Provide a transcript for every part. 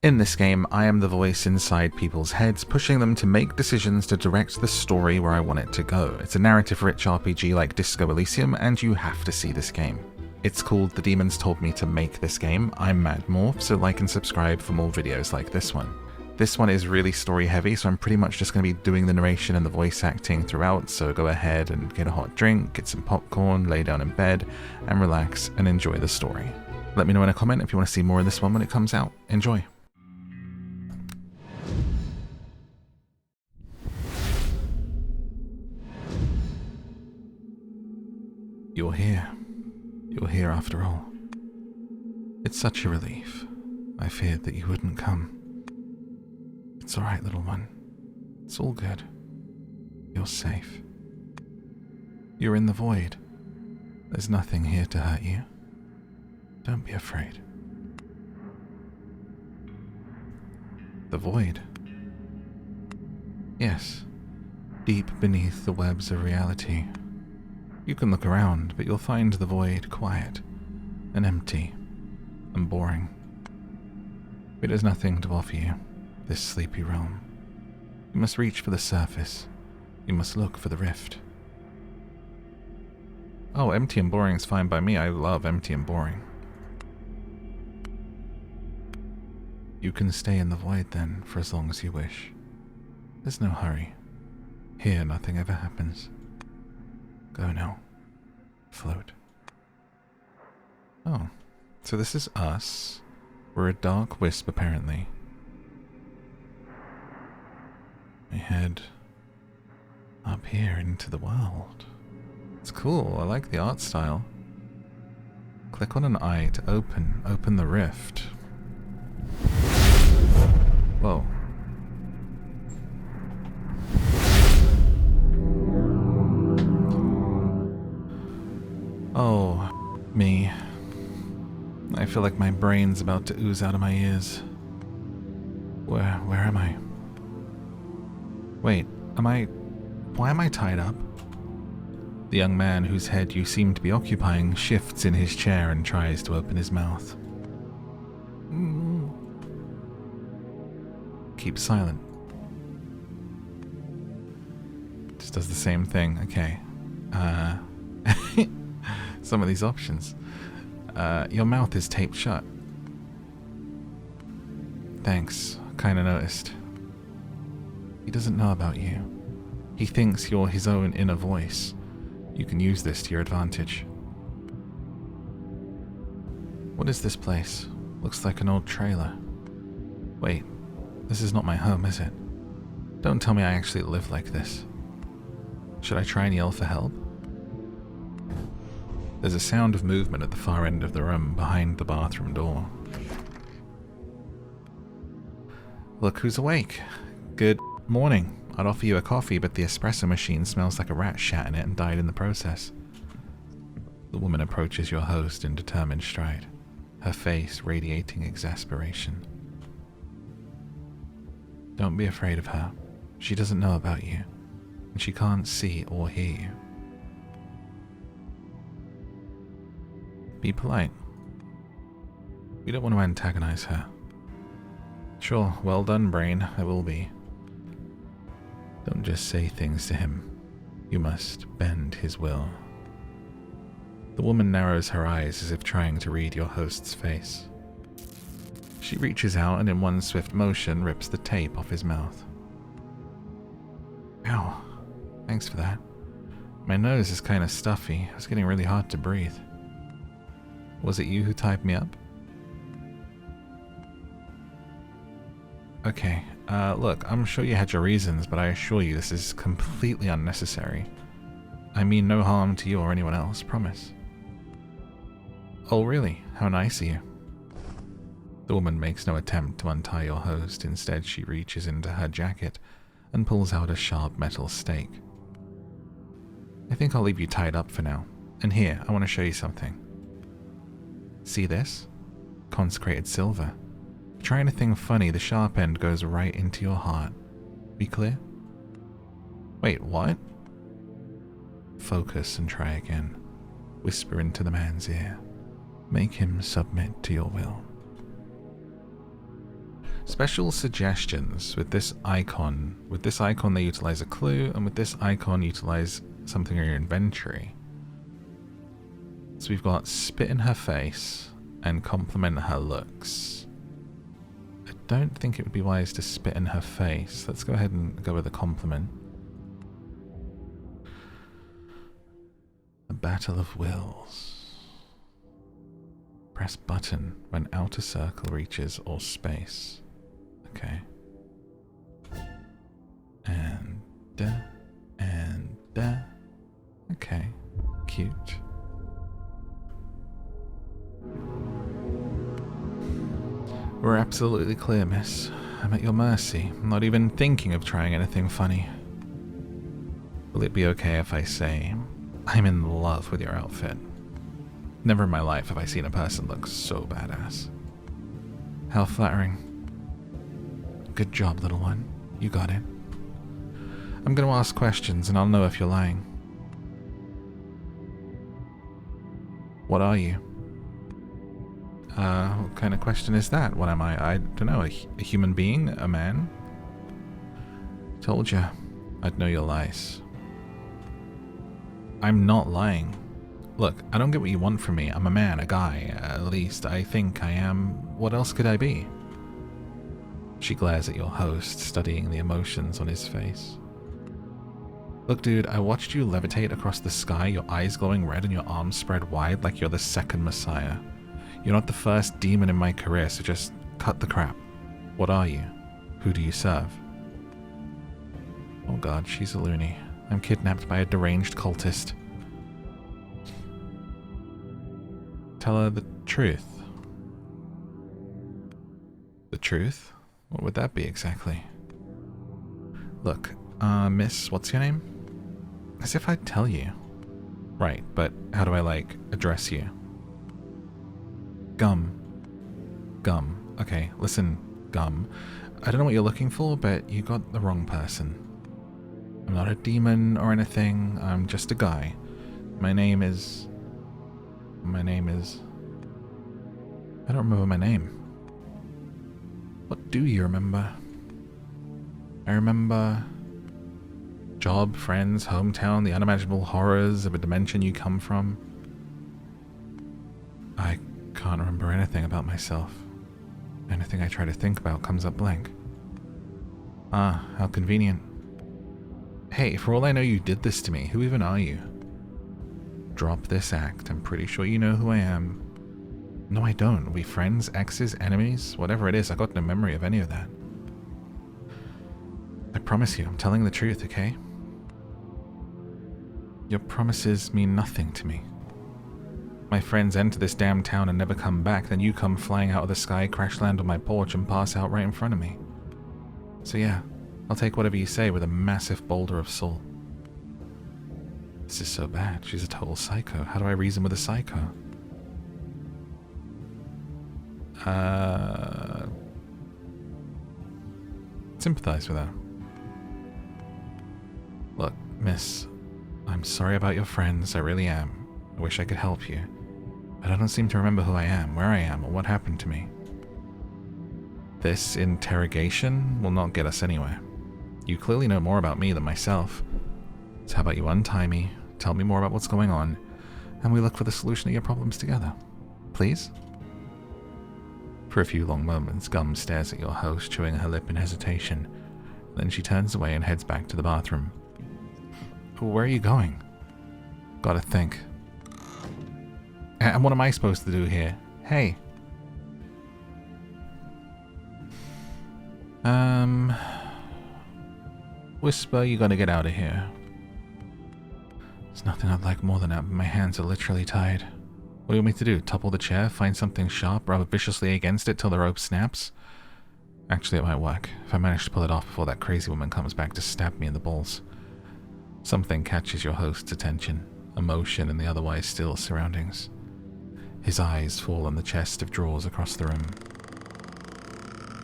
In this game, I am the voice inside people's heads, pushing them to make decisions to direct the story where I want it to go. It's a narrative-rich RPG like Disco Elysium, and you have to see this game. It's called The Demons Told Me to Make This Game. I'm MadMorph, so like and subscribe for more videos like this one. This one is really story-heavy, so I'm pretty much just going to be doing the narration and the voice acting throughout, so go ahead and get a hot drink, get some popcorn, lay down in bed, and relax and enjoy the story. Let me know in a comment if you want to see more of this one when it comes out. Enjoy! You're here. You're here after all. It's such a relief. I feared that you wouldn't come. It's alright, little one. It's all good. You're safe. You're in the void. There's nothing here to hurt you. Don't be afraid. The void. Yes, deep beneath the webs of reality. You can look around, but you'll find the void quiet and empty and boring. It has nothing to offer you, this sleepy realm. You must reach for the surface. You must look for the rift. Oh, empty and boring is fine by me. I love empty and boring. You can stay in the void then, for as long as you wish. There's no hurry. Here, nothing ever happens. Go now. Float. Oh, so this is us. We're a dark wisp, apparently. We head up here into the world. It's cool. I like the art style. Click on an eye to open the rift. Whoa. Oh, me. I feel like my brain's about to ooze out of my ears. Where am I? Wait, why am I tied up? The young man whose head you seem to be occupying shifts in his chair and tries to open his mouth. Keep silent. Just does the same thing. Okay. Some of these options. Your mouth is taped shut. Thanks. Kinda noticed. He doesn't know about you. He thinks you're his own inner voice. You can use this to your advantage. What is this place? Looks like an old trailer. Wait, this is not my home, is it? Don't tell me I actually live like this. Should I try and yell for help? There's a sound of movement at the far end of the room, behind the bathroom door. Look who's awake. Good morning. I'd offer you a coffee, but the espresso machine smells like a rat shat in it and died in the process. The woman approaches your host in determined stride, her face radiating exasperation. Don't be afraid of her. She doesn't know about you, and she can't see or hear you. Be polite. We don't want to antagonize her. Sure, well done, brain, I will be. Don't just say things to him. You must bend his will. The woman narrows her eyes as if trying to read your host's face. She reaches out and in one swift motion rips the tape off his mouth. Ow, thanks for that. My nose is kind of stuffy. It's getting really hard to breathe. Was it you who tied me up? Okay, look, I'm sure you had your reasons, but I assure you this is completely unnecessary. I mean no harm to you or anyone else, promise. Oh really? How nice of you. The woman makes no attempt to untie your host. Instead, she reaches into her jacket and pulls out a sharp metal stake. I think I'll leave you tied up for now. And here, I want to show you something. See this? Consecrated silver. If you try anything funny, the sharp end goes right into your heart. Be clear? Wait, what? Focus and try again. Whisper into the man's ear. Make him submit to your will. Special suggestions with this icon. With this icon they utilize a clue, and with this icon utilize something in your inventory. So we've got spit in her face and compliment her looks. I don't think it would be wise to spit in her face. Let's go ahead and go with a compliment. A battle of wills. Press button when outer circle reaches or space. Okay. And okay. Cute. We're absolutely clear, miss. I'm at your mercy. I'm not even thinking of trying anything funny. Will it be okay if I say I'm in love with your outfit? Never in my life have I seen a person look so badass. How flattering. Good job, little one. You got it. I'm going to ask questions and I'll know if you're lying. What are you? What kind of question is that? What am I? I don't know. A human being? A man? Told ya. I'd know your lies. I'm not lying. Look, I don't get what you want from me. I'm a man, a guy. At least I think I am. What else could I be? She glares at your host, studying the emotions on his face. Look, dude, I watched you levitate across the sky, your eyes glowing red and your arms spread wide like you're the second Messiah. You're not the first demon in my career, so just cut the crap. What are you? Who do you serve? Oh god, she's a loony. I'm kidnapped by a deranged cultist. Tell her the truth. The truth? What would that be exactly? Look, miss, what's your name? As if I'd tell you. Right, but how do I, like, address you? Gum. Gum. Okay, listen, Gum. I don't know what you're looking for, but you got the wrong person. I'm not a demon or anything, I'm just a guy. My name is... I don't remember my name. What do you remember? I remember... job, friends, hometown, the unimaginable horrors of a dimension you come from. I can't remember anything about myself. Anything I try to think about comes up blank. Ah, how convenient. Hey, for all I know you did this to me. Who even are you? Drop this act. I'm pretty sure you know who I am. No, I don't. Are we friends, exes, enemies? Whatever it is, I got no memory of any of that. I promise you, I'm telling the truth, okay? Your promises mean nothing to me. My friends enter this damn town and never come back, then you come flying out of the sky, crash land on my porch, and pass out right in front of me. So yeah, I'll take whatever you say with a massive boulder of salt. This is so bad. She's a total psycho. How do I reason with a psycho? Sympathize with her. Look, miss, I'm sorry about your friends, I really am. I wish I could help you. But I don't seem to remember who I am, where I am, or what happened to me. This interrogation will not get us anywhere. You clearly know more about me than myself. So how about you untie me, tell me more about what's going on, and we look for the solution to your problems together. Please? For a few long moments, Gum stares at your host, chewing her lip in hesitation. Then she turns away and heads back to the bathroom. Where are you going? Gotta think. And what am I supposed to do here? Hey. Whisper, you gotta get out of here. There's nothing I'd like more than that, but my hands are literally tied. What do you want me to do? Topple the chair, find something sharp, rub viciously against it till the rope snaps? Actually, it might work, if I manage to pull it off before that crazy woman comes back to stab me in the balls. Something catches your host's attention, emotion in the otherwise still surroundings. His eyes fall on the chest of drawers across the room.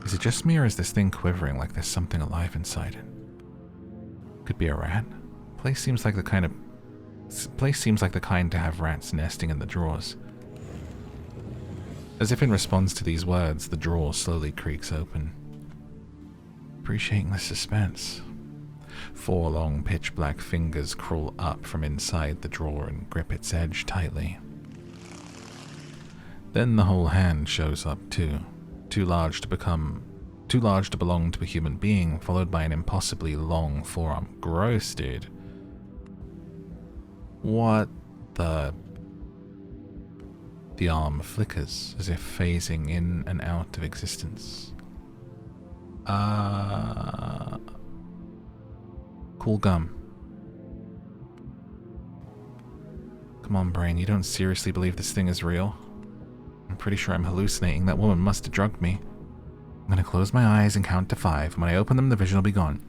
Is it just me, or is this thing quivering like there's something alive inside it? Could be a rat. Place seems like the kind to have rats nesting in the drawers. As if in response to these words, the drawer slowly creaks open. Appreciating the suspense. 4 long pitch-black fingers crawl up from inside the drawer and grip its edge tightly. Then the whole hand shows up too, too large to belong to a human being, followed by an impossibly long forearm. Gross, dude. What the... The arm flickers, as if phasing in and out of existence. Cool gum. Come on, brain, you don't seriously believe this thing is real? I'm pretty sure I'm hallucinating. That woman must have drugged me. I'm gonna close my eyes and count to 5. When I open them, the vision will be gone.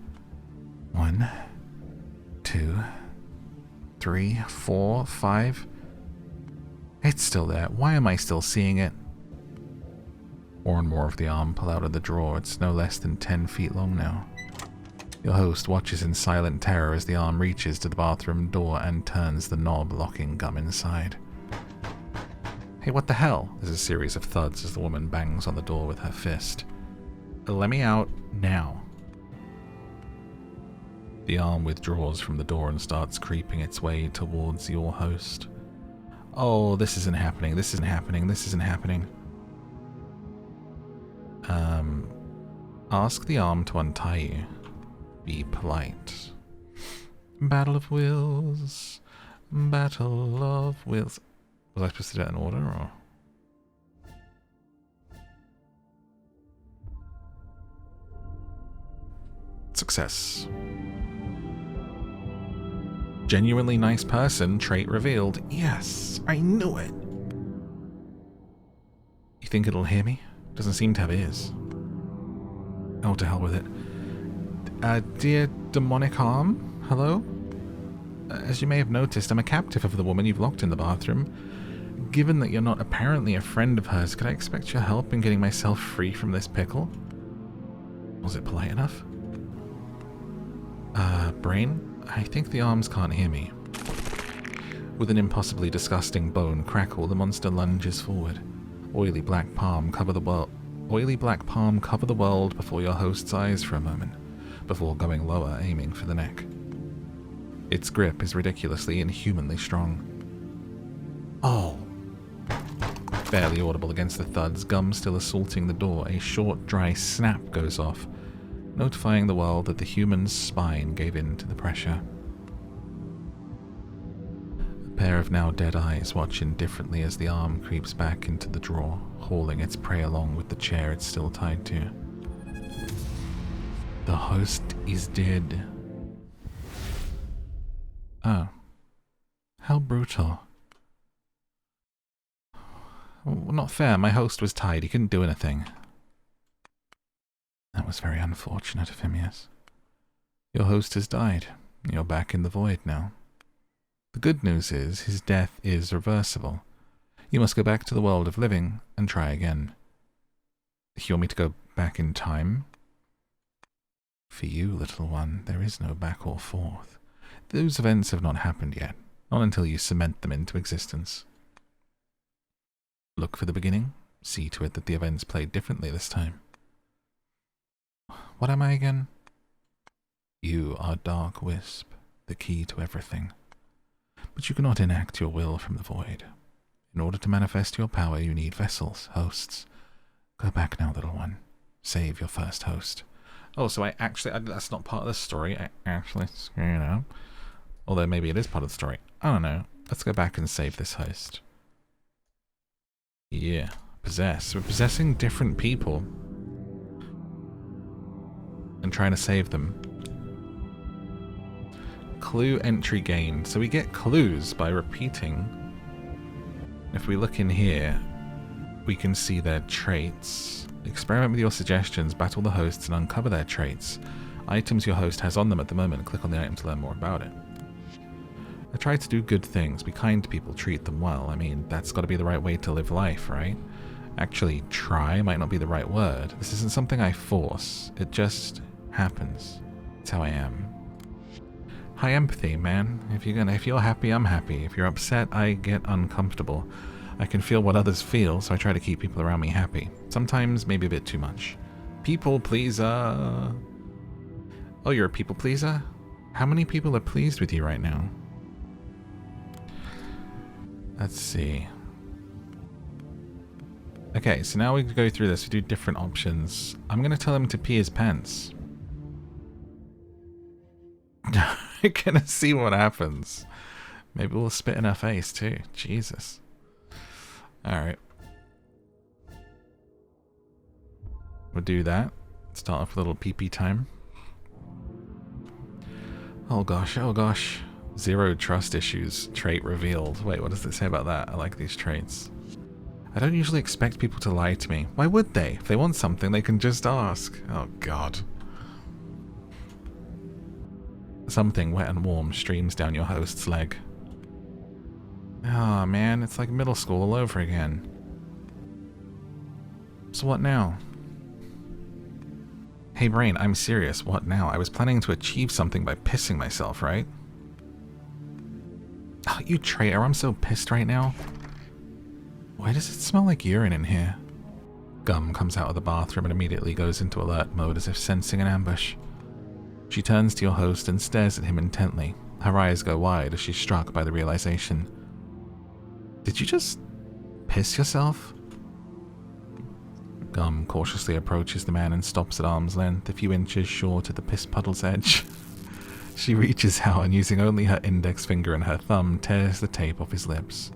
1, 2, 3, 4, 5. It's still there. Why am I still seeing it? More and more of the arm pull out of the drawer. It's no less than 10 feet long now. Your host watches in silent terror as the arm reaches to the bathroom door and turns the knob, locking gum inside. Hey, what the hell? There's a series of thuds as the woman bangs on the door with her fist. Let me out now. The arm withdraws from the door and starts creeping its way towards your host. Oh, this isn't happening. This isn't happening. This isn't happening. Ask the arm to untie you. Be polite. Battle of wills. Battle of wills. Was I supposed to do that in order, or? Success. Genuinely nice person, trait revealed. Yes, I knew it. You think it'll hear me? Doesn't seem to have ears. Oh, to hell with it. Dear demonic arm, hello? As you may have noticed, I'm a captive of the woman you've locked in the bathroom. Given that you're not apparently a friend of hers, could I expect your help in getting myself free from this pickle? Was it polite enough? Brain? I think the arms can't hear me. With an impossibly disgusting bone crackle, the monster lunges forward. Oily black palm cover the world before your host's eyes for a moment, before going lower, aiming for the neck. Its grip is ridiculously, inhumanly strong. Oh! Barely audible against the thuds, gum still assaulting the door, a short, dry snap goes off, notifying the world that the human's spine gave in to the pressure. A pair of now dead eyes watch indifferently as the arm creeps back into the drawer, hauling its prey along with the chair it's still tied to. The host is dead. Oh. How brutal. Well, not fair. My host was tied. He couldn't do anything. That was very unfortunate of him, yes. Your host has died. You're back in the void now. The good news is his death is reversible. You must go back to the world of living and try again. You want me to go back in time? For you, little one, there is no back or forth. Those events have not happened yet, not until you cement them into existence. Look for the beginning, see to it that the events play differently this time. What am I again? You are Dark Wisp, the key to everything. But you cannot enact your will from the void. In order to manifest your power, you need vessels, hosts. Go back now, little one. Save your first host. Oh, so that's not part of the story. I actually screw it up. Although maybe it is part of the story. I don't know. Let's go back and save this host. Yeah. Possess. We're possessing different people. And trying to save them. Clue entry gained. So we get clues by repeating. If we look in here, we can see their traits. Experiment with your suggestions, battle the hosts, and uncover their traits. Items your host has on them at the moment. Click on the item to learn more about it. I try to do good things, be kind to people, treat them well. I mean, that's got to be the right way to live life, right? Actually, try might not be the right word. This isn't something I force. It just happens. It's how I am. High empathy, man. If you're happy, I'm happy. If you're upset, I get uncomfortable. I can feel what others feel, so I try to keep people around me happy. Sometimes, maybe a bit too much. People pleaser. Oh, you're a people pleaser? How many people are pleased with you right now? Let's see. Okay, so now we go through this. We do different options. I'm going to tell him to pee his pants. We're going to see what happens. Maybe we'll spit in her face too. Jesus. Alright. We'll do that. Start off with a little pee-pee time. Oh gosh, oh gosh. Zero trust issues. Trait revealed. Wait, what does it say about that? I like these traits. I don't usually expect people to lie to me. Why would they? If they want something, they can just ask. Oh god. Something wet and warm streams down your host's leg. Oh man, it's like middle school all over again. So what now? Hey brain, I'm serious. What now? I was planning to achieve something by pissing myself, right? Oh, you traitor, I'm so pissed right now. Why does it smell like urine in here? Gum comes out of the bathroom and immediately goes into alert mode as if sensing an ambush. She turns to your host and stares at him intently. Her eyes go wide as she's struck by the realization. Did you just piss yourself? Gum cautiously approaches the man and stops at arm's length, a few inches short of the piss puddle's edge. She reaches out and using only her index finger and her thumb tears the tape off his lips.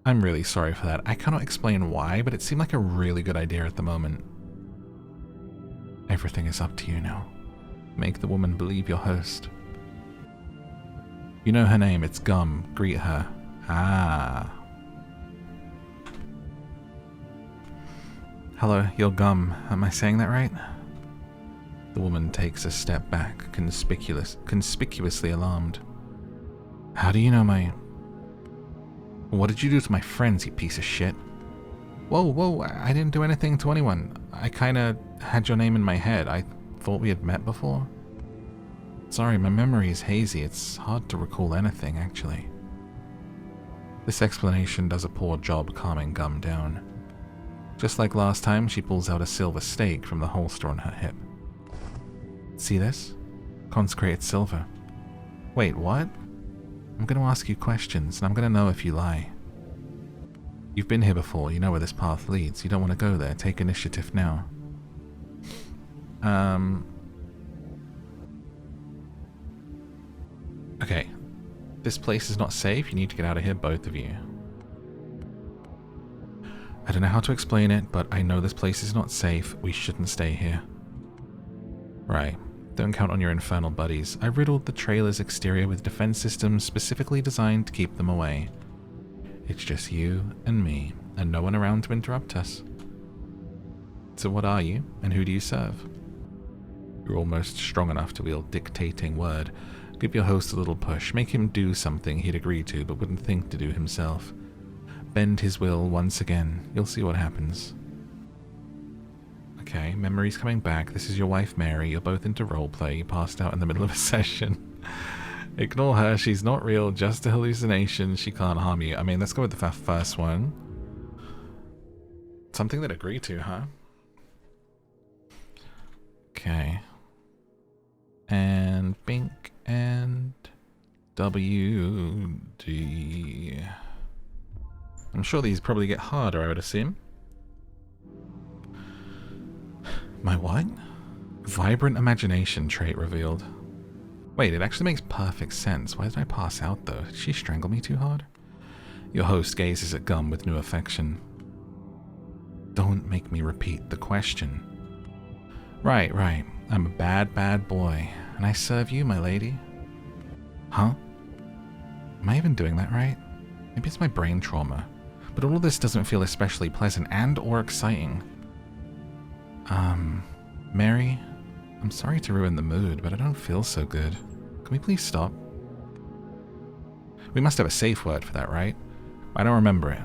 I'm really sorry for that. I cannot explain why, but it seemed like a really good idea at the moment. Everything is up to you now. Make the woman believe your host. You know her name, it's Gum. Greet her. Ah. Hello, you're Gum. Am I saying that right? The woman takes a step back, conspicuously alarmed. How do you know my... What did you do to my friends, you piece of shit? Whoa, I didn't do anything to anyone. I kinda had your name in my head. I thought we had met before. Sorry, my memory is hazy. It's hard to recall anything, actually. This explanation does a poor job calming Gum down. Just like last time, she pulls out a silver stake from the holster on her hip. See this? Consecrated silver. Wait, what? I'm going to ask you questions, and I'm going to know if you lie. You've been here before, you know where this path leads. You don't want to go there. Take initiative now. Okay. This place is not safe. You need to get out of here, both of you. I don't know how to explain it, but I know this place is not safe. We shouldn't stay here. Right. Don't count on your infernal buddies. I riddled the trailer's exterior with defense systems specifically designed to keep them away. It's just you and me, and no one around to interrupt us. So what are you, and who do you serve? You're almost strong enough to wield dictating word. Give your host a little push. Make him do something he'd agree to but wouldn't think to do himself. Bend his will once again. You'll see what happens. Okay, memory's coming back. This is your wife, Mary. You're both into roleplay. You passed out in the middle of a session. Ignore her. She's not real. Just a hallucination. She can't harm you. I mean, let's go with the first one. Something that agree to, huh? Okay. And Bink and WD. I'm sure these probably get harder, I would assume. My what? Vibrant imagination trait revealed. Wait, it actually makes perfect sense. Why did I pass out, though? Did she strangle me too hard? Your host gazes at Gum with new affection. Don't make me repeat the question. Right. I'm a bad boy. And I serve you, my lady. Huh? Am I even doing that right? Maybe it's my brain trauma. But all of this doesn't feel especially pleasant and or exciting. Mary, I'm sorry to ruin the mood, but I don't feel so good. Can we please stop? We must have a safe word for that, right? I don't remember it.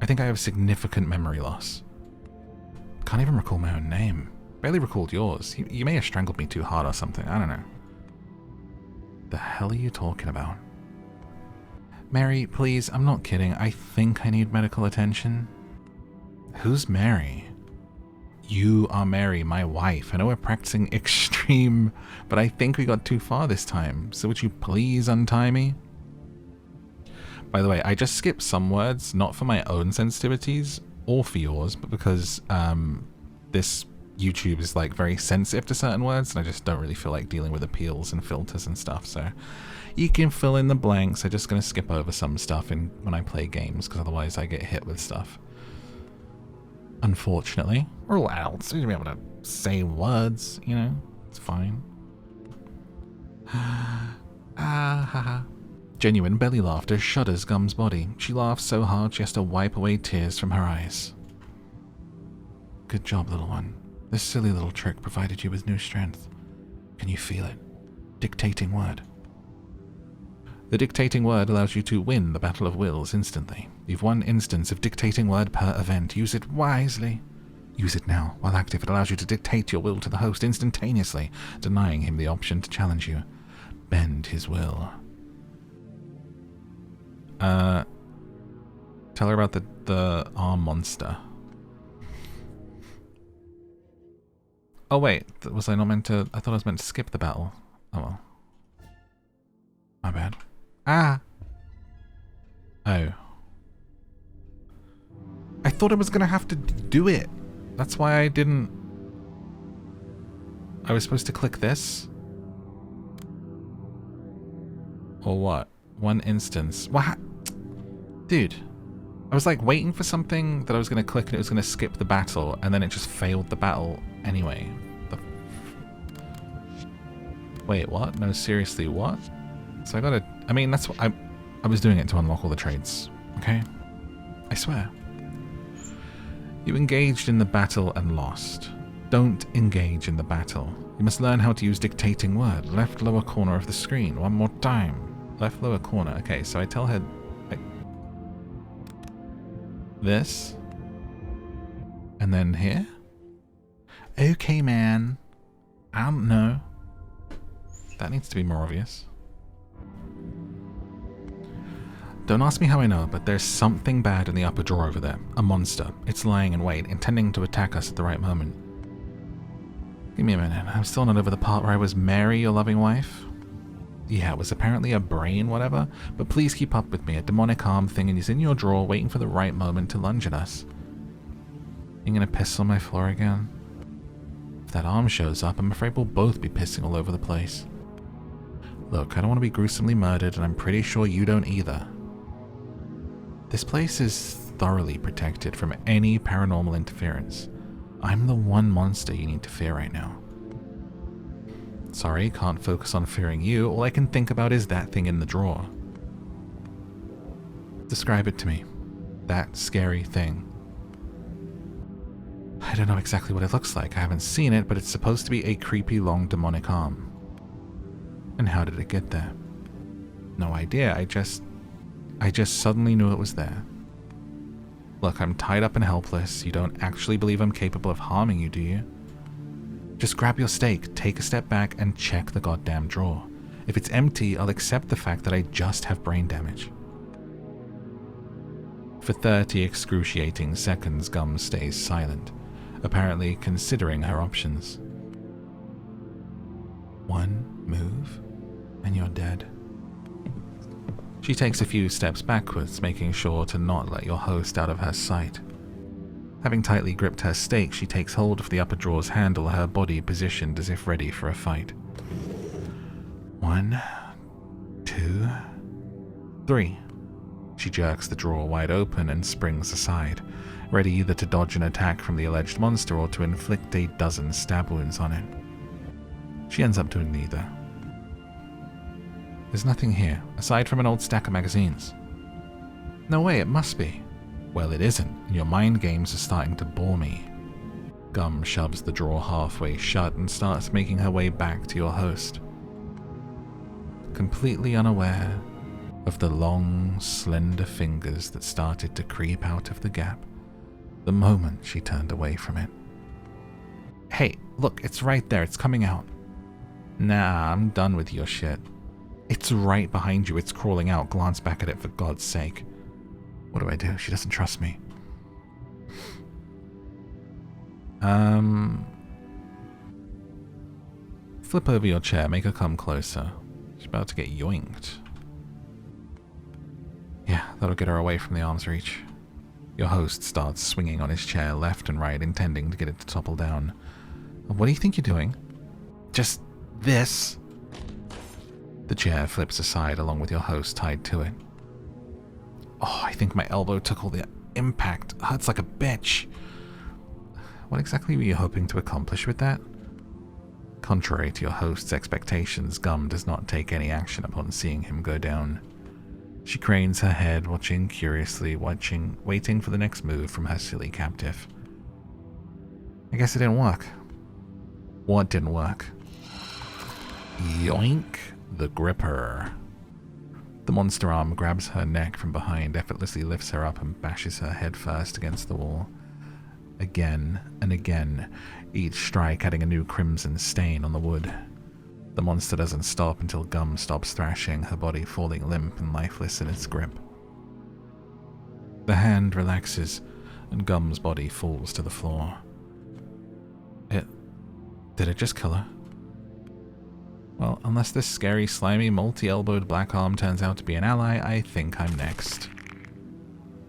I think I have significant memory loss. Can't even recall my own name. Barely recalled yours. You may have strangled me too hard or something. I don't know. The hell are you talking about? Mary, please, I'm not kidding. I think I need medical attention. Who's Mary? You are Mary, my wife. I know we're practicing extreme, but I think we got too far this time. So would you please untie me? By the way, I just skipped some words, not for my own sensitivities or for yours, but because this YouTube is like very sensitive to certain words, and I just don't really feel like dealing with appeals and filters and stuff. So you can fill in the blanks. I'm just going to skip over some stuff when I play games, because otherwise I get hit with stuff. Unfortunately, we're all adults. We should be able to say words, you know? It's fine. Ah, ha ha. Genuine belly laughter shudders Gum's body. She laughs so hard she has to wipe away tears from her eyes. Good job, little one. This silly little trick provided you with new strength. Can you feel it? Dictating word. The dictating word allows you to win the battle of wills instantly. You've 1 instance of dictating word per event. Use it wisely. Use it now. While active, it allows you to dictate your will to the host instantaneously, denying him the option to challenge you. Bend his will. Tell her about the arm monster. Oh wait, was I not meant to? I thought I was meant to skip the battle. Oh well. My bad. Ah! Oh. I thought I was gonna have to do it. That's why I didn't... I was supposed to click this? Or what? 1 instance. What? Dude. I was like waiting for something that I was gonna click and it was gonna skip the battle, and then it just failed the battle anyway. Wait, what? No, seriously, what? So I gotta... I mean, that's what I was doing it to unlock all the trades, okay? I swear. You engaged in the battle and lost. Don't engage in the battle. You must learn how to use dictating word. Left lower corner of the screen. 1 more time. Left lower corner. Okay, so I tell her... this. And then here? Okay, man. I don't know. That needs to be more obvious. Don't ask me how I know, but there's something bad in the upper drawer over there. A monster. It's lying in wait, intending to attack us at the right moment. Give me a minute. I'm still not over the part where I was Mary, your loving wife. Yeah, it was apparently a brain, whatever, but please keep up with me. A demonic arm thing is in your drawer waiting for the right moment to lunge at us. You gonna piss on my floor again? If that arm shows up, I'm afraid we'll both be pissing all over the place. Look, I don't want to be gruesomely murdered, and I'm pretty sure you don't either. This place is thoroughly protected from any paranormal interference. I'm the one monster you need to fear right now. Sorry, can't focus on fearing you. All I can think about is that thing in the drawer. Describe it to me. That scary thing. I don't know exactly what it looks like. I haven't seen it, but it's supposed to be a creepy long demonic arm. And how did it get there? No idea. I just suddenly knew it was there. Look, I'm tied up and helpless. You don't actually believe I'm capable of harming you, do you? Just grab your stake, take a step back, and check the goddamn drawer. If it's empty, I'll accept the fact that I just have brain damage. For 30 excruciating seconds, Gum stays silent, apparently considering her options. 1 move, and you're dead. She takes a few steps backwards, making sure to not let your host out of her sight. Having tightly gripped her stake, she takes hold of the upper drawer's handle, her body positioned as if ready for a fight. 1, 2, 3. She jerks the drawer wide open and springs aside, ready either to dodge an attack from the alleged monster or to inflict a dozen stab wounds on it. She ends up doing neither. There's nothing here, aside from an old stack of magazines. No way, it must be. Well, it isn't, and your mind games are starting to bore me. Gum shoves the drawer halfway shut and starts making her way back to your host. Completely unaware of the long, slender fingers that started to creep out of the gap the moment she turned away from it. Hey, look, it's right there, it's coming out. Nah, I'm done with your shit. It's right behind you, it's crawling out, glance back at it for God's sake. What do I do? She doesn't trust me. Flip over your chair, make her come closer. She's about to get yoinked. Yeah, that'll get her away from the arm's reach. Your host starts swinging on his chair left and right, intending to get it to topple down. What do you think you're doing? Just this. The chair flips aside along with your host tied to it. Oh, I think my elbow took all the impact. Hurts like a bitch. What exactly were you hoping to accomplish with that? Contrary to your host's expectations, Gum does not take any action upon seeing him go down. She cranes her head, watching curiously, waiting for the next move from her silly captive. I guess it didn't work. What didn't work? Yoink, the gripper. The monster arm grabs her neck from behind, effortlessly lifts her up and bashes her head first against the wall. Again and again, each strike adding a new crimson stain on the wood. The monster doesn't stop until Gum stops thrashing, her body falling limp and lifeless in its grip. The hand relaxes, and Gum's body falls to the floor. Did it just kill her? Well, unless this scary, slimy, multi-elbowed black arm turns out to be an ally, I think I'm next.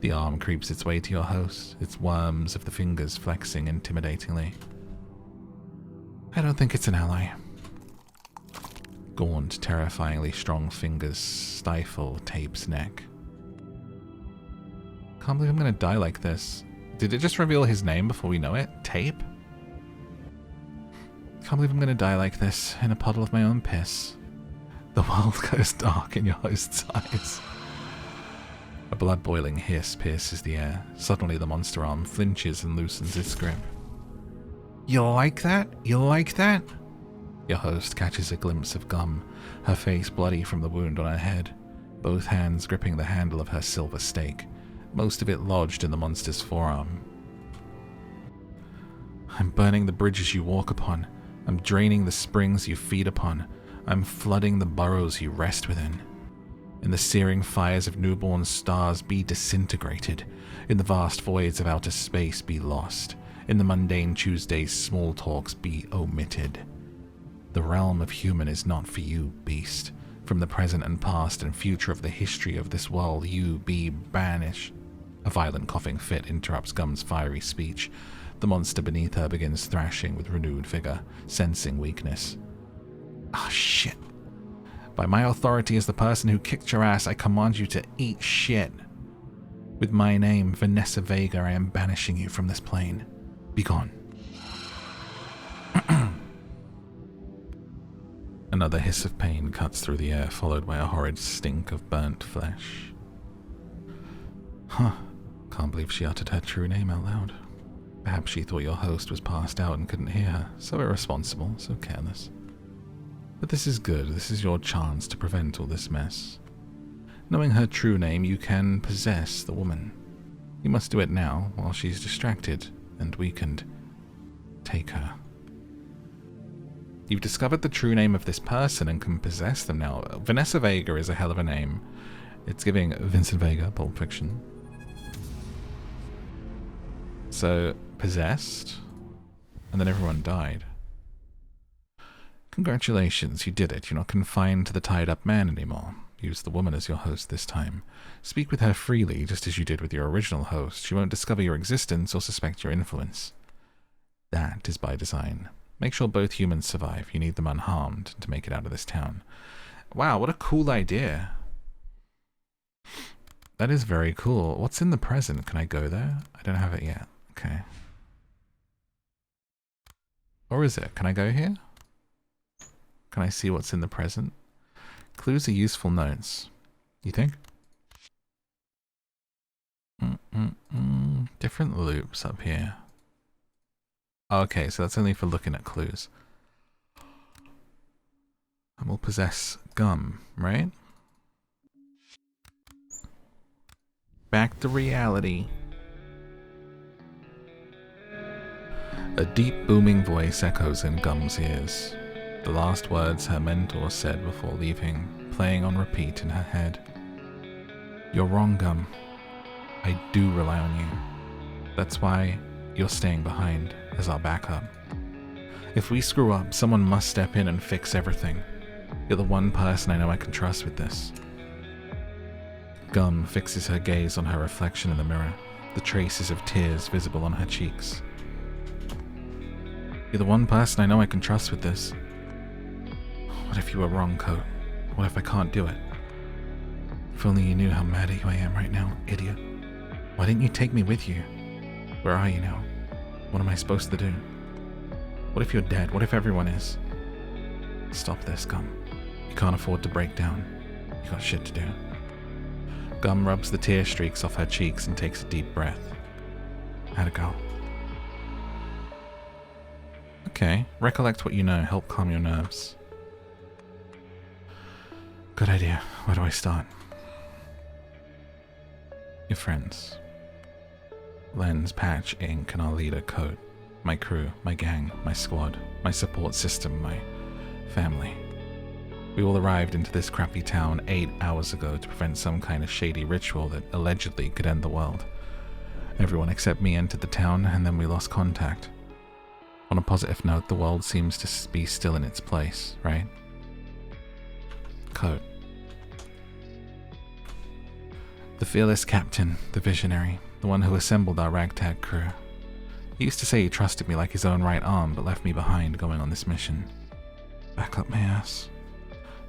The arm creeps its way to your host, its worms of the fingers flexing intimidatingly. I don't think it's an ally. Gaunt, terrifyingly strong fingers stifle Tape's neck. Can't believe I'm gonna die like this. Did it just reveal his name before we know it? Tape? Can't believe I'm gonna die like this, in a puddle of my own piss. The world goes dark in your host's eyes. A blood-boiling hiss pierces the air. Suddenly the monster arm flinches and loosens its grip. You like that? You like that? Your host catches a glimpse of Gum, her face bloody from the wound on her head, both hands gripping the handle of her silver stake, most of it lodged in the monster's forearm. I'm burning the bridges you walk upon. I'm draining the springs you feed upon. I'm flooding the burrows you rest within. In the searing fires of newborn stars, be disintegrated. In the vast voids of outer space, be lost. In the mundane Tuesday's small talks, be omitted. The realm of human is not for you, beast. From the present and past and future of the history of this world, you be banished. A violent coughing fit interrupts Gum's fiery speech. The monster beneath her begins thrashing with renewed vigor, sensing weakness. Ah, shit. By my authority as the person who kicked your ass, I command you to eat shit. With my name, Vanessa Vega, I am banishing you from this plane. Be gone. Another hiss of pain cuts through the air, followed by a horrid stink of burnt flesh. Huh. Can't believe she uttered her true name out loud. Perhaps she thought your host was passed out and couldn't hear her. So irresponsible, so careless. But this is good. This is your chance to prevent all this mess. Knowing her true name, you can possess the woman. You must do it now, while she's distracted and weakened. Take her. You've discovered the true name of this person and can possess them now. Vanessa Vega is a hell of a name. It's giving Vincent Vega, Pulp Fiction. So, possessed, and then everyone died. Congratulations, you did it. You're not confined to the tied-up man anymore. Use the woman as your host this time. Speak with her freely, just as you did with your original host. She won't discover your existence or suspect your influence. That is by design. Make sure both humans survive. You need them unharmed to make it out of this town. Wow, what a cool idea. That is very cool. What's in the present? Can I go there? I don't have it yet. Okay. Or is it? Can I go here? Can I see what's in the present? Clues are useful notes. You think? Different loops up here. Okay, so that's only for looking at clues. And we'll possess Gum, right? Back to reality. A deep booming voice echoes in Gum's ears. The last words her mentor said before leaving, playing on repeat in her head. You're wrong, Gum. I do rely on you. That's why you're staying behind as our backup. If we screw up, someone must step in and fix everything. You're the one person I know I can trust with this. Gum fixes her gaze on her reflection in the mirror, the traces of tears visible on her cheeks. You're the one person I know I can trust with this. What if you were wrong, Coat? What if I can't do it? If only you knew how mad at you I am right now, idiot. Why didn't you take me with you? Where are you now? What am I supposed to do? What if you're dead? What if everyone is? Stop this, Gum. You can't afford to break down. You got shit to do. Gum rubs the tear streaks off her cheeks and takes a deep breath. How'd it go? Okay, recollect what you know. Help calm your nerves. Good idea. Where do I start? Your friends. Lens, Patch, Ink, and our leader, Coat. My crew, my gang, my squad, my support system, my family. We all arrived into this crappy town 8 hours ago to prevent some kind of shady ritual that allegedly could end the world. Everyone except me entered the town, and then we lost contact. On a positive note, the world seems to be still in its place, right? Coat. The fearless captain, the visionary, the one who assembled our ragtag crew. He used to say he trusted me like his own right arm, but left me behind going on this mission. Back up my ass.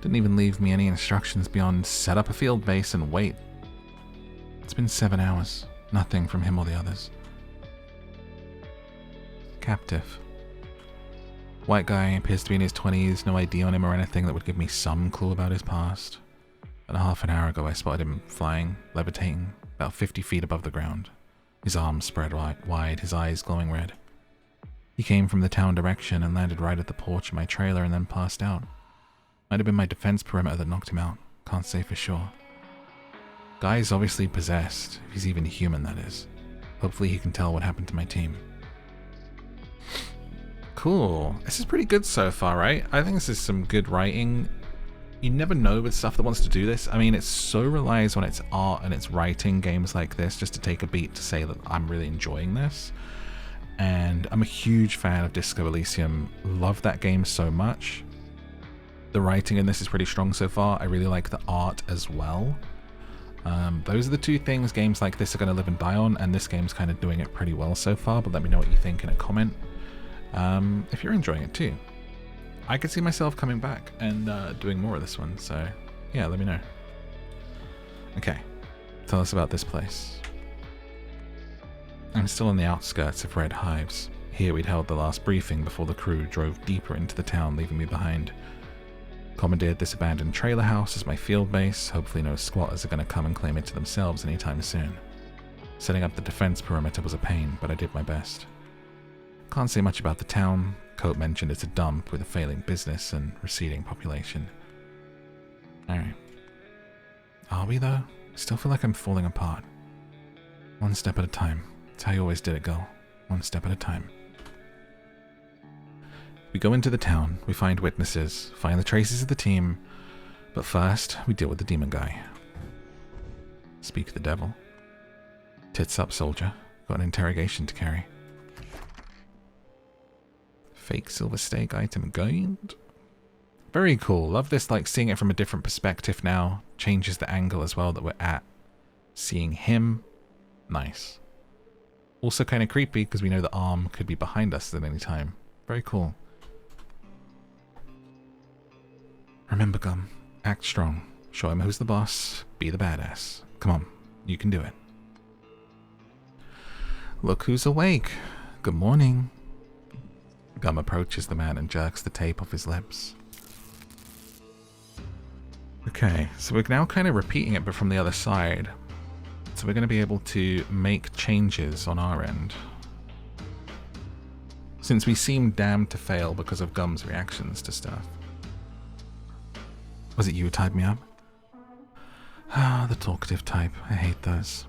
Didn't even leave me any instructions beyond set up a field base and wait. It's been 7 hours. Nothing from him or the others. Captive. White guy, appears to be in his 20s, no ID on him or anything that would give me some clue about his past. And half an hour ago I spotted him flying, levitating, about 50 feet above the ground. His arms spread wide, his eyes glowing red. He came from the town direction and landed right at the porch of my trailer and then passed out. Might have been my defense perimeter that knocked him out. Can't say for sure. Guy's obviously possessed, if he's even human, that is. Hopefully he can tell what happened to my team. Cool. This is pretty good so far, right? I think this is some good writing. You never know with stuff that wants to do this. I mean, it so relies on its art and its writing, games like this, just to take a beat to say that I'm really enjoying this. And I'm a huge fan of Disco Elysium. Love that game so much. The writing in this is pretty strong so far. I really like the art as well. Those are the two things games like this are going to live and die on, and this game's kind of doing it pretty well so far, but let me know what you think in a comment if you're enjoying it too. I could see myself coming back and doing more of this one, so yeah, let me know. Okay, tell us about this place. I'm still on the outskirts of Red Hives. Here we'd held the last briefing before the crew drove deeper into the town, leaving me behind. Commandeered this abandoned trailer house as my field base. Hopefully no squatters are going to come and claim it to themselves anytime soon. Setting up the defense perimeter was a pain, but I did my best. Can't say much about the town. Coat mentioned it's a dump with a failing business and receding population. Alright. Are we though? Still feel like I'm falling apart. One step at a time. That's how you always did it, girl. One step at a time. We go into the town, we find witnesses, find the traces of the team, but first, we deal with the demon guy. Speak the devil. Tits up, soldier. Got an interrogation to carry. Fake silver stake item gained. Very cool. Love this, like, seeing it from a different perspective now. Changes the angle as well that we're at. Seeing him. Nice. Also kind of creepy, because we know the arm could be behind us at any time. Very cool. Remember, Gum, act strong. Show him who's the boss. Be the badass. Come on, you can do it. Look who's awake. Good morning. Gum approaches the man and jerks the tape off his lips. Okay, so we're now kind of repeating it, but from the other side. So we're going to be able to make changes on our end. Since we seem damned to fail because of Gum's reactions to stuff. Was it you who tied me up? Ah, the talkative type. I hate those.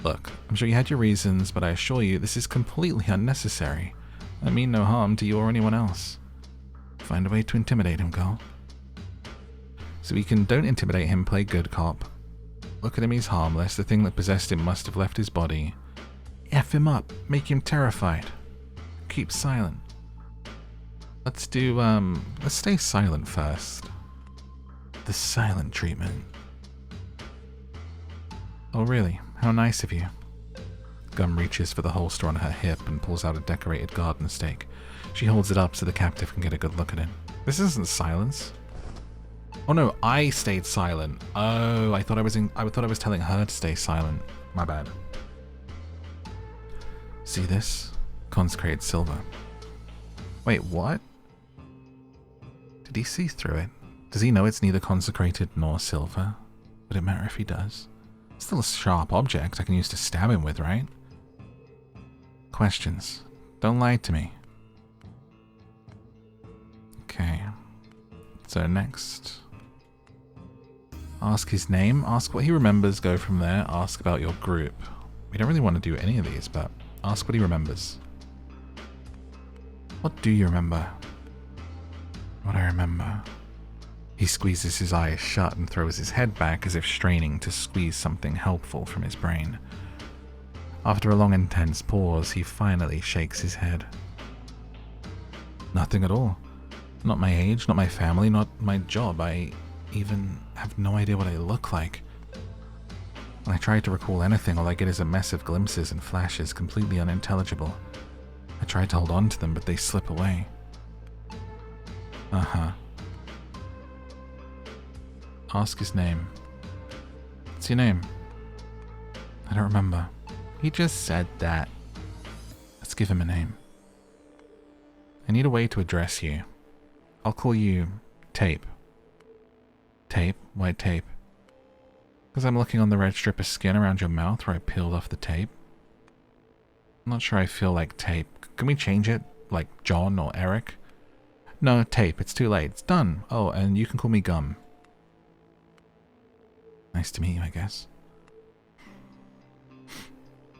Look, I'm sure you had your reasons, but I assure you this is completely unnecessary. I mean no harm to you or anyone else. Find a way to intimidate him, girl. So we can don't intimidate him, play good cop. Look at him, he's harmless. The thing that possessed him must have left his body. F him up. Make him terrified. Keep silent. Let's do, let's stay silent first. The silent treatment. Oh really? How nice of you. Gum reaches for the holster on her hip and pulls out a decorated garden stake. She holds it up so the captive can get a good look at it. This isn't silence. Oh no, I stayed silent. Oh, I thought I was telling her to stay silent. My bad. See this? Consecrated silver. Wait, what? Did he see through it? Does he know it's neither consecrated nor silver? Would it matter if he does? It's still a sharp object I can use to stab him with, right? Questions. Don't lie to me. Okay. So next. Ask his name, ask what he remembers, go from there, ask about your group. We don't really want to do any of these, but ask what he remembers. What do you remember? What I remember. He squeezes his eyes shut and throws his head back as if straining to squeeze something helpful from his brain. After a long intense pause, he finally shakes his head. Nothing at all. Not my age, not my family, not my job. I even have no idea what I look like. When I try to recall anything, all I get is a mess of glimpses and flashes, completely unintelligible. I try to hold on to them, but they slip away. Uh-huh. Ask his name. What's your name? I don't remember. He just said that. Let's give him a name. I need a way to address you. I'll call you Tape. Tape? Why tape? Because I'm looking on the red strip of skin around your mouth where I peeled off the tape. I'm not sure I feel like Tape. Can we change it? Like John or Eric? No, Tape. It's too late. It's done. Oh, and you can call me Gum. Nice to meet you, I guess.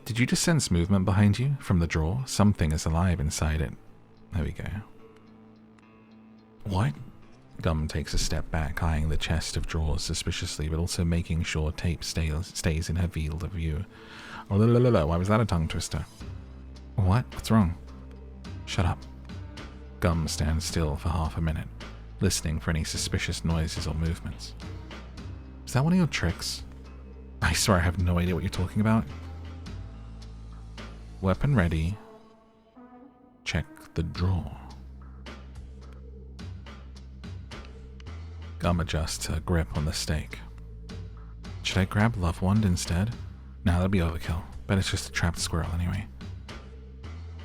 Did you just sense movement behind you? From the drawer? Something is alive inside it. There we go. What? Gum takes a step back, eyeing the chest of drawers suspiciously, but also making sure Tape stays in her field of view. Oh, why was that a tongue twister? What? What's wrong? Shut up. Gum stands still for half a minute, listening for any suspicious noises or movements. Is that one of your tricks? I swear I have no idea what you're talking about. Weapon ready. Check the drawer. Gum adjusts her grip on the stake. Should I grab Love Wand instead? Nah, that'd be overkill. Bet it's just a trapped squirrel anyway.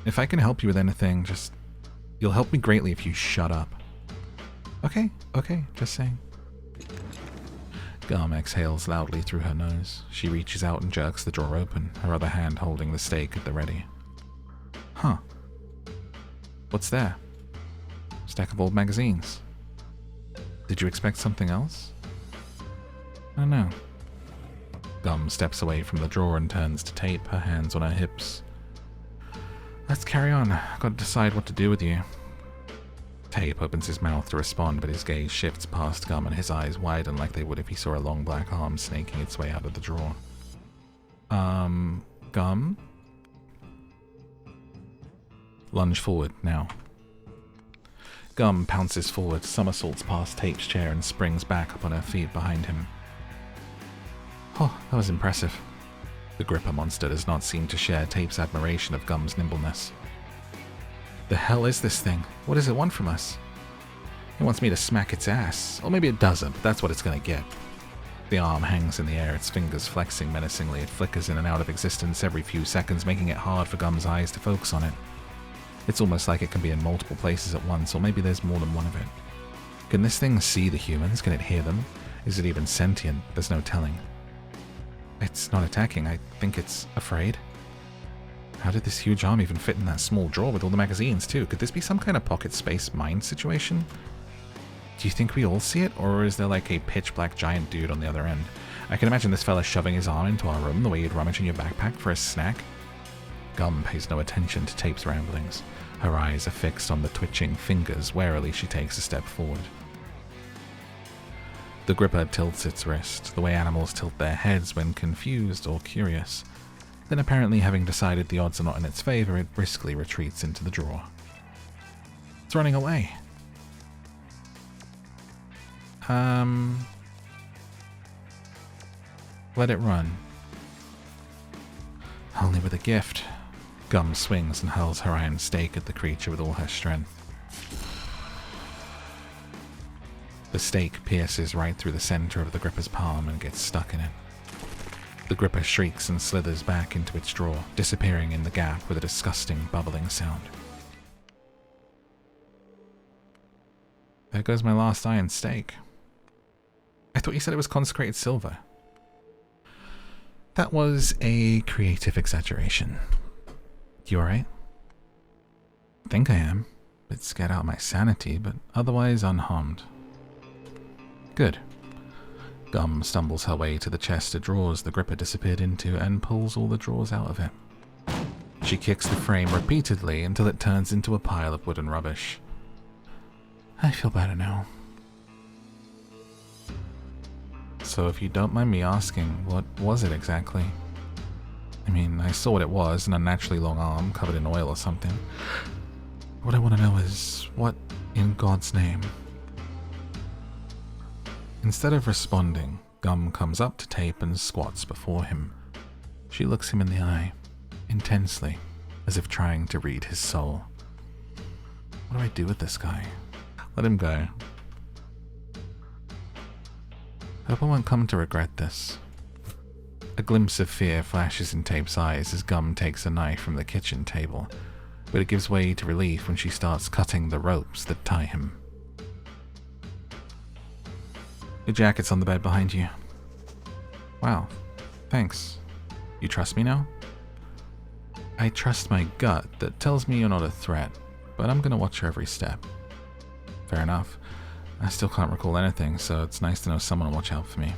If I can help you with anything, you'll help me greatly if you shut up. Okay, just saying. Gum exhales loudly through her nose. She reaches out and jerks the drawer open, her other hand holding the stake at the ready. Huh. What's there? Stack of old magazines. Did you expect something else? I don't know. Gum steps away from the drawer and turns to Tape, her hands on her hips. Let's carry on. Gotta decide what to do with you. Tape opens his mouth to respond, but his gaze shifts past Gum and his eyes widen like they would if he saw a long black arm snaking its way out of the drawer. Gum? Lunge forward, now. Gum pounces forward, somersaults past Tape's chair and springs back up on her feet behind him. Oh, that was impressive. The Gripper monster does not seem to share Tape's admiration of Gum's nimbleness. The hell is this thing? What does it want from us? It wants me to smack its ass. Or maybe it doesn't, but that's what it's gonna get. The arm hangs in the air, its fingers flexing menacingly. It flickers in and out of existence every few seconds, making it hard for Gum's eyes to focus on it. It's almost like it can be in multiple places at once, or maybe there's more than one of it. Can this thing see the humans? Can it hear them? Is it even sentient? There's no telling. It's not attacking. I think it's afraid. How did this huge arm even fit in that small drawer with all the magazines, too? Could this be some kind of pocket space mine situation? Do you think we all see it, or is there like a pitch-black giant dude on the other end? I can imagine this fella shoving his arm into our room the way you'd rummage in your backpack for a snack. Gum pays no attention to Tape's ramblings. Her eyes are fixed on the twitching fingers. Warily, she takes a step forward. The Gripper tilts its wrist, the way animals tilt their heads when confused or curious. Then apparently having decided the odds are not in its favor, it briskly retreats into the drawer. It's running away. Let it run. Only with a gift. Gum swings and hurls her iron stake at the creature with all her strength. The stake pierces right through the center of the gripper's palm and gets stuck in it. The gripper shrieks and slithers back into its drawer, disappearing in the gap with a disgusting bubbling sound. There goes my last iron stake. I thought you said it was consecrated silver. That was a creative exaggeration. You alright? Think I am. Bit scared out of my sanity, but otherwise unharmed. Good. Gum stumbles her way to the chest of drawers the gripper disappeared into and pulls all the drawers out of it. She kicks the frame repeatedly until it turns into a pile of wooden rubbish. I feel better now. So if you don't mind me asking, what was it exactly? I mean, I saw what it was, an unnaturally long arm covered in oil or something. What I want to know is, what in God's name? Instead of responding, Gum comes up to Tape and squats before him. She looks him in the eye, intensely, as if trying to read his soul. What do I do with this guy? Let him go. Hope I won't come to regret this. A glimpse of fear flashes in Tape's eyes as Gum takes a knife from the kitchen table, but it gives way to relief when she starts cutting the ropes that tie him. Your jacket's on the bed behind you. Wow, thanks. You trust me now? I trust my gut that tells me you're not a threat, but I'm gonna watch your every step. Fair enough. I still can't recall anything, so it's nice to know someone will watch out for me.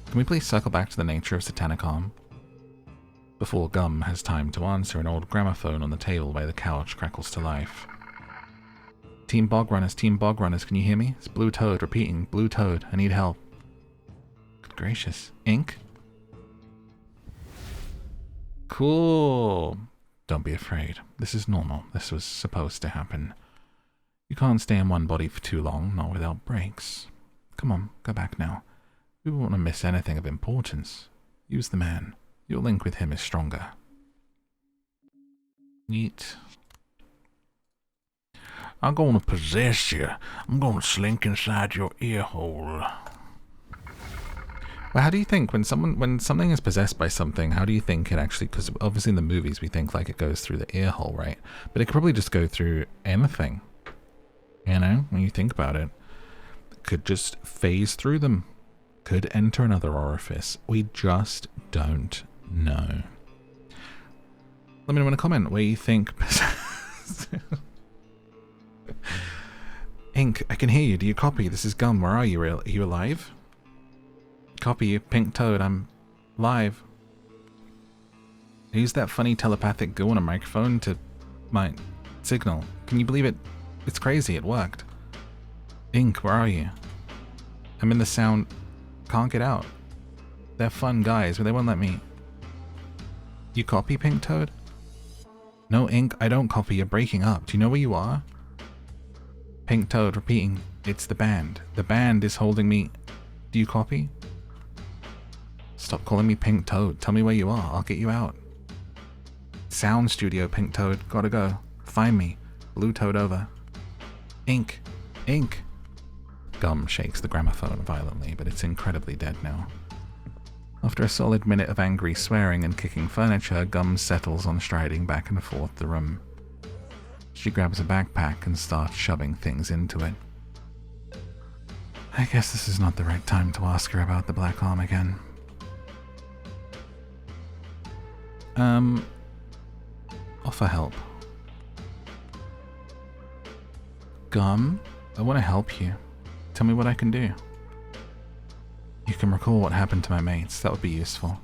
Can we please circle back to the nature of satanic harm? Before Gum has time to answer, an old gramophone on the table by the couch crackles to life. Team Bog Runners, can you hear me? It's Blue Toad repeating, Blue Toad, I need help. Good gracious. Ink? Cool. Don't be afraid. This is normal. This was supposed to happen. You can't stay in one body for too long, not without breaks. Come on, go back now. We won't want to miss anything of importance. Use the man. Your link with him is stronger. Neat. I'm gonna possess you. I'm gonna slink inside your ear hole. Well, how do you think when something is possessed by something, how do you think it actually, because obviously in the movies we think like it goes through the ear hole, right? But it could probably just go through anything. You know, when you think about it. It could just phase through them. Could enter another orifice. We just don't know. Let me know in a comment where you think... Ink, I can hear you. Do you copy? This is Gum. Where are you? Are you alive? Copy you, Pink Toad. I'm live. I used that funny telepathic goo on a microphone to my signal. Can you believe it? It's crazy. It worked. Ink, where are you? I'm in the sound. Can't get out. They're fun guys, but they won't let me. You copy, Pink Toad? No, Ink, I don't copy. You're breaking up. Do you know where you are? Pink Toad repeating, it's the band. The band is holding me. Do you copy? Stop calling me Pink Toad. Tell me where you are. I'll get you out. Sound studio, Pink Toad. Gotta go. Find me. Blue Toad over. Ink. Ink. Gum shakes the gramophone violently, but it's incredibly dead now. After a solid minute of angry swearing and kicking furniture, Gum settles on striding back and forth the room. She grabs a backpack and starts shoving things into it. I guess this is not the right time to ask her about the black arm again. Offer help. Gum, I want to help you. Tell me what I can do. You can recall what happened to my mates. That would be useful.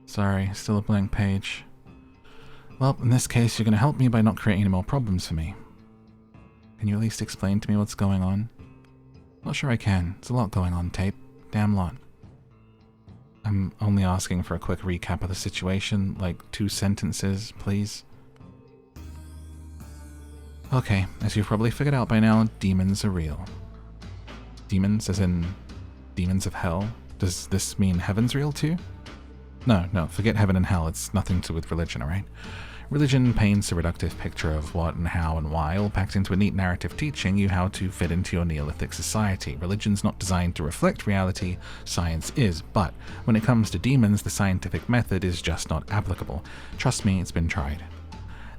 Sorry, still a blank page. Well, in this case, you're going to help me by not creating any more problems for me. Can you at least explain to me what's going on? Not sure I can. It's a lot going on, Tape. Damn lot. I'm only asking for a quick recap of the situation, like 2 sentences, please. Okay, as you've probably figured out by now, demons are real. Demons as in demons of hell? Does this mean heaven's real too? No, forget heaven and hell, it's nothing to do with religion, alright? Religion paints a reductive picture of what and how and why, all packed into a neat narrative teaching you how to fit into your Neolithic society. Religion's not designed to reflect reality, science is, but when it comes to demons, the scientific method is just not applicable. Trust me, it's been tried.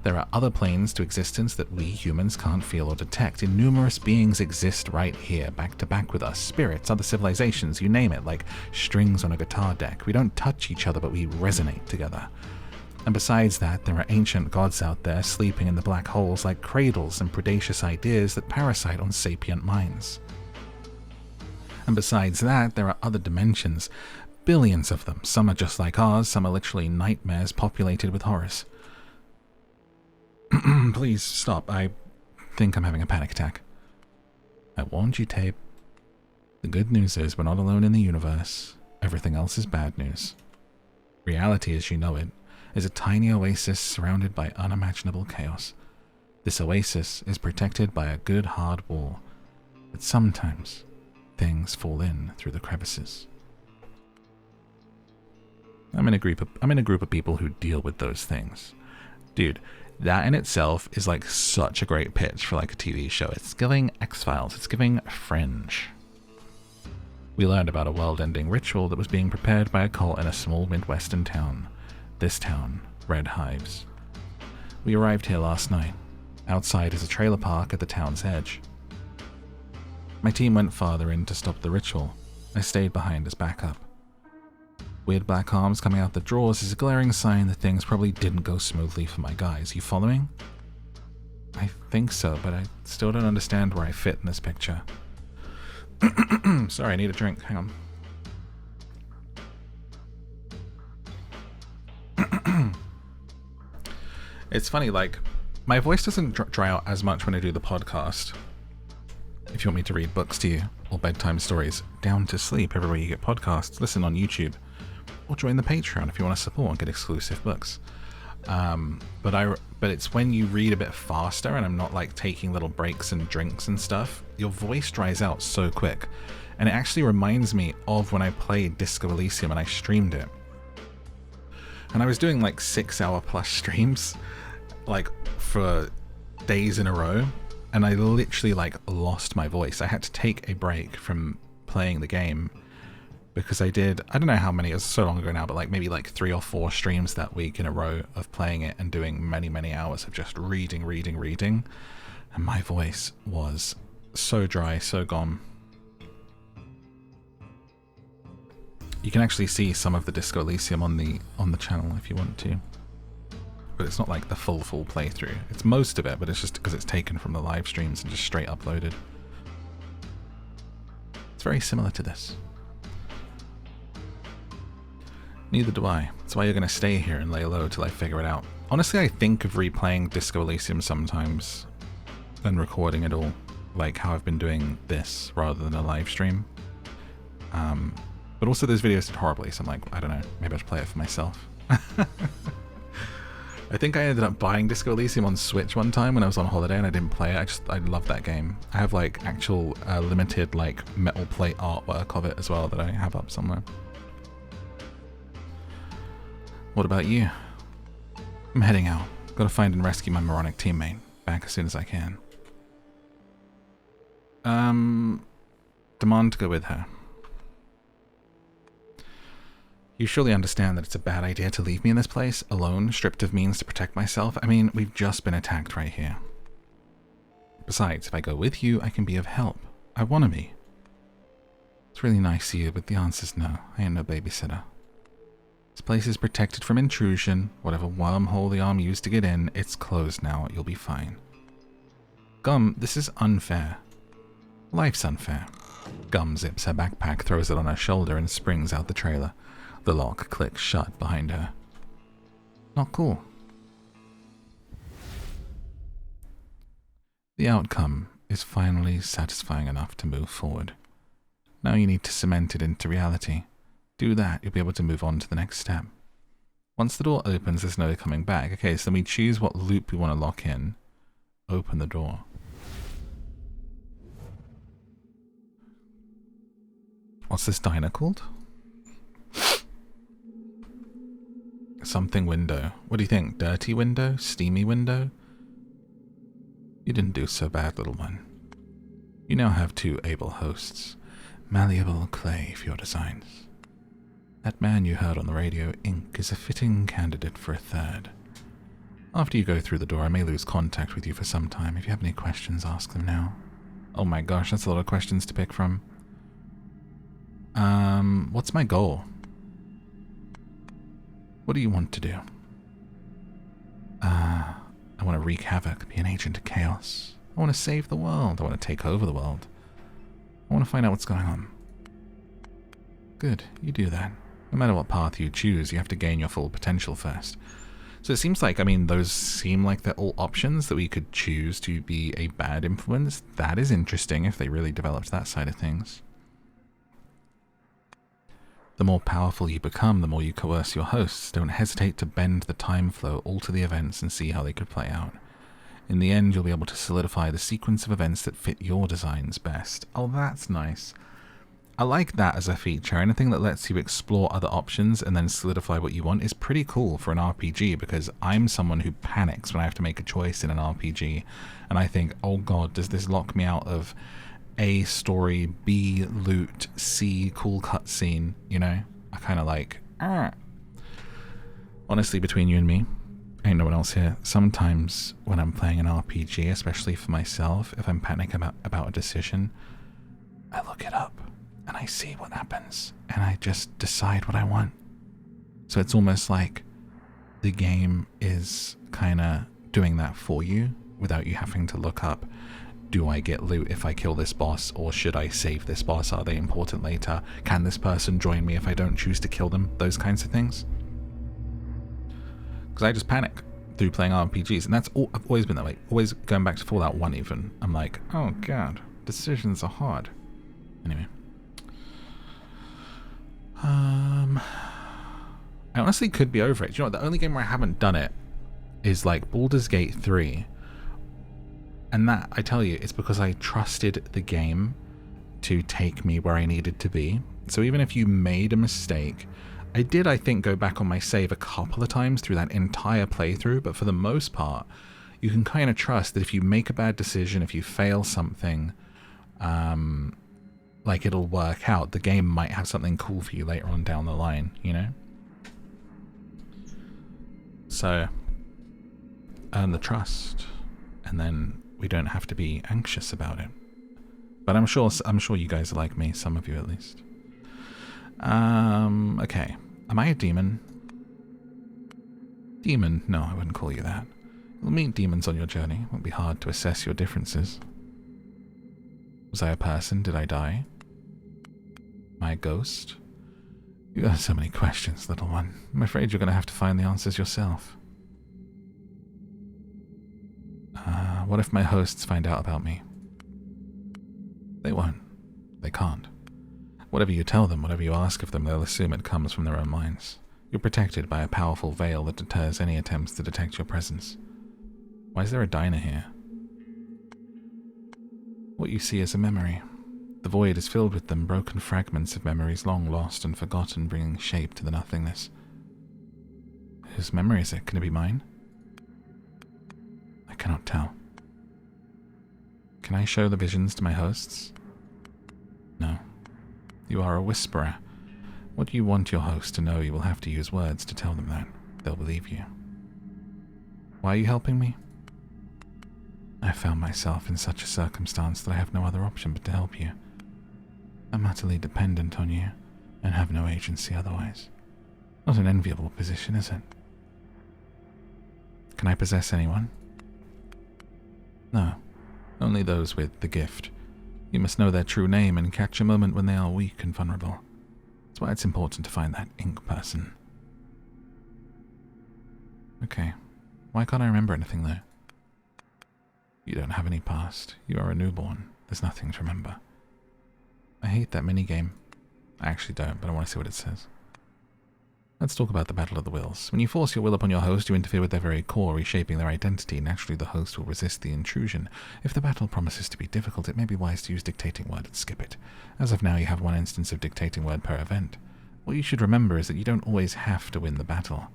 There are other planes to existence that we humans can't feel or detect. Numerous beings exist right here, back to back with us. Spirits, other civilizations, you name it, like strings on a guitar deck. We don't touch each other, but we resonate together. And besides that, there are ancient gods out there sleeping in the black holes like cradles and predacious ideas that parasite on sapient minds. And besides that, there are other dimensions. Billions of them. Some are just like ours, some are literally nightmares populated with horrors. Please stop. I think I'm having a panic attack. I warned you, Tape. The good news is we're not alone in the universe. Everything else is bad news. Reality, as you know it, is a tiny oasis surrounded by unimaginable chaos. This oasis is protected by a good hard wall, but sometimes things fall in through the crevices. I'm in a group of people who deal with those things. Dude, that in itself is like such a great pitch for like a TV show. It's giving X-Files, it's giving Fringe. We learned about a world-ending ritual that was being prepared by a cult in a small Midwestern town. This town, Red Hives. We arrived here last night. Outside is a trailer park at the town's edge. My team went farther in to stop the ritual. I stayed behind as backup. Weird black arms coming out the drawers is a glaring sign that things probably didn't go smoothly for my guys. You following? I think so, but I still don't understand where I fit in this picture. Sorry, I need a drink. Hang on. It's funny, like, my voice doesn't dry out as much when I do the podcast. If you want me to read books to you, or bedtime stories, down to sleep everywhere you get podcasts, listen on YouTube, or join the Patreon if you want to support and get exclusive books. But it's when you read a bit faster and I'm not like taking little breaks and drinks and stuff, your voice dries out so quick. And it actually reminds me of when I played Disco Elysium and I streamed it. And I was doing like 6-hour plus streams, like for days in a row. And I literally like lost my voice. I had to take a break from playing the game because I don't know how many, it was so long ago now, but like maybe like 3 or 4 streams that week in a row of playing it and doing many hours of just reading. And my voice was so dry, so gone. You can actually see some of the Disco Elysium on the channel if you want to. But it's not like the full playthrough. It's most of it, but it's just because it's taken from the live streams and just straight uploaded. It's very similar to this. Neither do I. That's why you're going to stay here and lay low till I figure it out. Honestly, I think of replaying Disco Elysium sometimes and recording it all, like how I've been doing this rather than a live stream. But also those videos did horribly, so I'm like, I don't know, maybe I should play it for myself. I think I ended up buying Disco Elysium on Switch one time when I was on holiday and I didn't play it. I love that game. I have like actual limited like metal plate artwork of it as well that I have up somewhere. What about you? I'm heading out. Gotta find and rescue my moronic teammate. Back as soon as I can. Demand to go with her. You surely understand that it's a bad idea to leave me in this place, alone, stripped of means to protect myself. I mean, we've just been attacked right here. Besides, if I go with you, I can be of help. I want to be. It's really nice of you, but the answer's no. I ain't no babysitter. This place is protected from intrusion. Whatever wormhole the arm used to get in, it's closed now. You'll be fine. Gum, this is unfair. Life's unfair. Gum zips her backpack, throws it on her shoulder, and springs out the trailer. The lock clicks shut behind her. Not cool. The outcome is finally satisfying enough to move forward. Now you need to cement it into reality. Do that, you'll be able to move on to the next step. Once the door opens, there's no coming back. Okay, so then we choose what loop we want to lock in. Open the door. What's this diner called? Something window. What do you think? Dirty window? Steamy window? You didn't do so bad, little one. You now have 2 able hosts. Malleable clay for your designs. That man you heard on the radio, Ink, is a fitting candidate for a 3rd. After you go through the door, I may lose contact with you for some time. If you have any questions, ask them now. Oh my gosh, that's a lot of questions to pick from. What's my goal? What do you want to do? I want to wreak havoc, be an agent of chaos. I want to save the world. I want to take over the world. I want to find out what's going on. Good, you do that. No matter what path you choose, you have to gain your full potential first. So it seems like, I mean, those seem like they're all options that we could choose to be a bad influence. That is interesting if they really developed that side of things. The more powerful you become, the more you coerce your hosts. Don't hesitate to bend the time flow, alter the events, and see how they could play out. In the end, you'll be able to solidify the sequence of events that fit your designs best. Oh, that's nice. I like that as a feature. Anything that lets you explore other options and then solidify what you want is pretty cool for an RPG, because I'm someone who panics when I have to make a choice in an RPG, and I think, oh god, does this lock me out of A, story, B, loot, C, cool cutscene, you know? I kind of like, Honestly, between you and me, ain't no one else here. Sometimes when I'm playing an RPG, especially for myself, if I'm panicking about a decision, I look it up and I see what happens and I just decide what I want. So it's almost like the game is kind of doing that for you without you having to look up, do I get loot if I kill this boss, or should I save this boss? Are they important later? Can this person join me if I don't choose to kill them? Those kinds of things. Because I just panic through playing RPGs, and that's all, I've always been that way. Always going back to Fallout 1 even. I'm like, oh god, decisions are hard. Anyway. I honestly could be over it. Do you know what? The only game where I haven't done it is like Baldur's Gate 3. And that, I tell you, it's because I trusted the game to take me where I needed to be. So even if you made a mistake, I did, I think, go back on my save a couple of times through that entire playthrough, but for the most part, you can kind of trust that if you make a bad decision, if you fail something, like it'll work out. The game might have something cool for you later on down the line, you know? So, earn the trust, and then we don't have to be anxious about it. But I'm sure you guys are like me, some of you at least. Okay. Am I a demon? Demon? No, I wouldn't call you that. You'll meet demons on your journey. It won't be hard to assess your differences. Was I a person? Did I die? Am I a ghost? You have so many questions, little one. I'm afraid you're going to have to find the answers yourself. What if my hosts find out about me? They won't. They can't. Whatever you tell them, whatever you ask of them, they'll assume it comes from their own minds. You're protected by a powerful veil that deters any attempts to detect your presence. Why is there a diner here? What you see is a memory. The void is filled with them, broken fragments of memories long lost and forgotten, bringing shape to the nothingness. Whose memory is it? Can it be mine? I cannot tell. Can I show the visions to my hosts? No. You are a whisperer. What do you want your host to know? You will have to use words to tell them that. They'll believe you. Why are you helping me? I found myself in such a circumstance that I have no other option but to help you. I'm utterly dependent on you, and have no agency otherwise. Not an enviable position, is it? Can I possess anyone? No, only those with the gift. You must know their true name and catch a moment when they are weak and vulnerable. That's why it's important to find that ink person. Okay, why can't I remember anything though? You don't have any past. You are a newborn. There's nothing to remember. I hate that minigame. I actually don't, but I want to see what it says. Let's talk about the Battle of the Wills. When you force your will upon your host, you interfere with their very core, reshaping their identity. Naturally, the host will resist the intrusion. If the battle promises to be difficult, it may be wise to use Dictating Word and skip it. As of now, you have one instance of Dictating Word per event. What you should remember is that you don't always have to win the battle.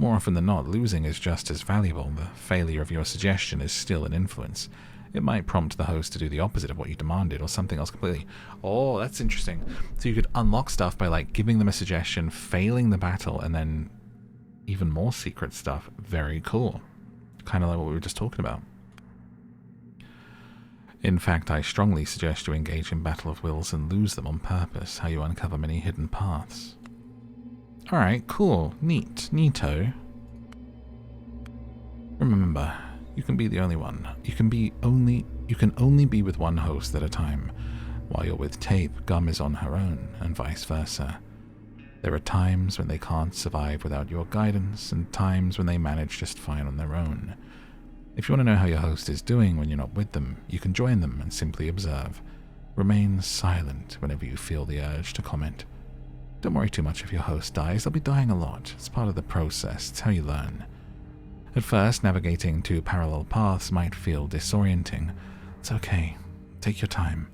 More often than not, losing is just as valuable. The failure of your suggestion is still an influence. It might prompt the host to do the opposite of what you demanded, or something else completely. Oh, that's interesting. So you could unlock stuff by, like, giving them a suggestion, failing the battle, and then even more secret stuff. Very cool. Kind of like what we were just talking about. In fact, I strongly suggest you engage in Battle of Wills and lose them on purpose, how you uncover many hidden paths. Alright, cool. Neat. Neato. Remember, you can be the only one. You can only be with one host at a time. While you're with Tape, Gum is on her own, and vice versa. There are times when they can't survive without your guidance, and times when they manage just fine on their own. If you want to know how your host is doing when you're not with them, you can join them and simply observe. Remain silent whenever you feel the urge to comment. Don't worry too much if your host dies. They'll be dying a lot. It's part of the process. It's how you learn. At first, navigating two parallel paths might feel disorienting. It's okay. Take your time.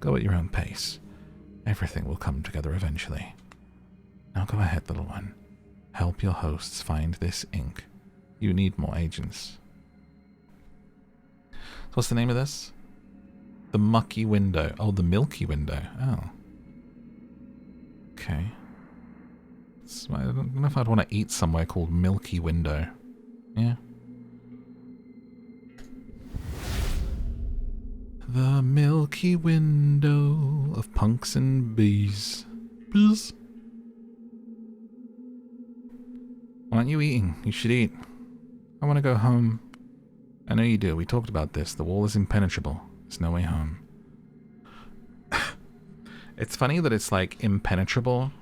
Go at your own pace. Everything will come together eventually. Now go ahead, little one. Help your hosts find this ink. You need more agents. So what's the name of this? The Mucky Window. Oh, the Milky Window. Oh. Okay. I don't know if I'd want to eat somewhere called Milky Window. Yeah. The Milky Window of punks and bees. Bees. Why aren't you eating? You should eat. I want to go home. I know you do. We talked about this. The wall is impenetrable. There's no way home. It's funny that it's like impenetrable.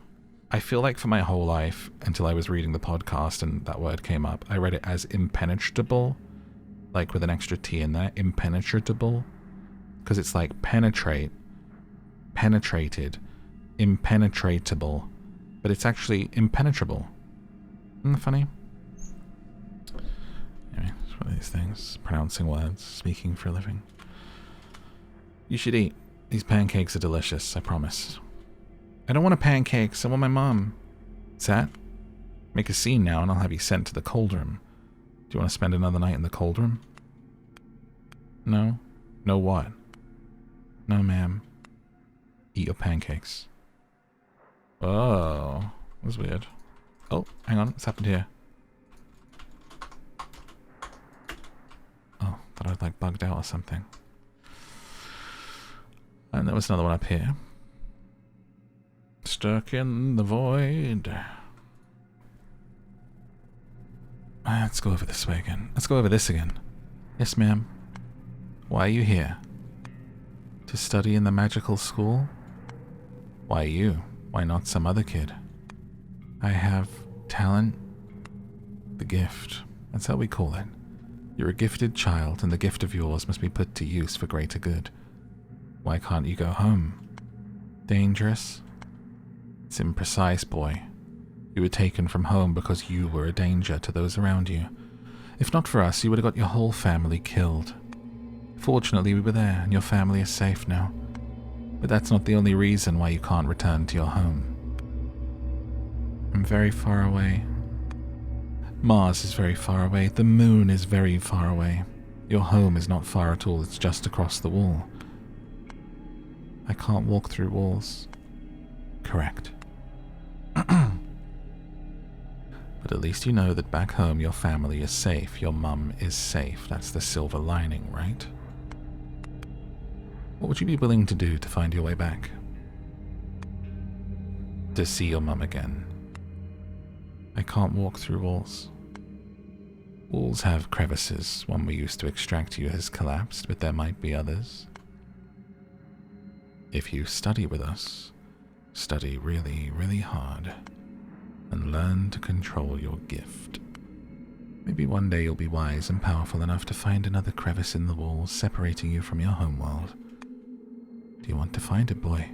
I feel like for my whole life, until I was reading the podcast and that word came up, I read it as impenetrable, like with an extra T in there, impenetrable, because it's like penetrate, penetrated, impenetratable, but it's actually impenetrable. Isn't that funny? Anyway, it's one of these things, pronouncing words, speaking for a living. You should eat. These pancakes are delicious, I promise. I don't want a pancakes, I want my mom. What's that? Make a scene now and I'll have you sent to the cold room. Do you want to spend another night in the cold room? No? No what? No, ma'am. Eat your pancakes. Oh, that was weird. Oh, hang on, what's happened here? Oh, thought I'd like bugged out or something. And there was another one up here. Stuck in the void. Let's go over this way again. Let's go over this again. Yes, ma'am. Why are you here? To study in the magical school? Why you? Why not some other kid? I have talent. The gift. That's how we call it. You're a gifted child, and the gift of yours must be put to use for greater good. Why can't you go home? Dangerous? It's imprecise, boy. You were taken from home because you were a danger to those around you. If not for us, you would have got your whole family killed. Fortunately, we were there, and your family is safe now. But that's not the only reason why you can't return to your home. I'm very far away. Mars is very far away. The moon is very far away. Your home is not far at all. It's just across the wall. I can't walk through walls. Correct. But at least you know that back home your family is safe. Your mum is safe. That's the silver lining, right? What would you be willing to do to find your way back? To see your mum again. I can't walk through walls. Walls have crevices. One we used to extract you has collapsed, but there might be others. If you study with us, study really, really hard, and learn to control your gift. Maybe one day you'll be wise and powerful enough to find another crevice in the wall separating you from your homeworld. Do you want to find it, boy?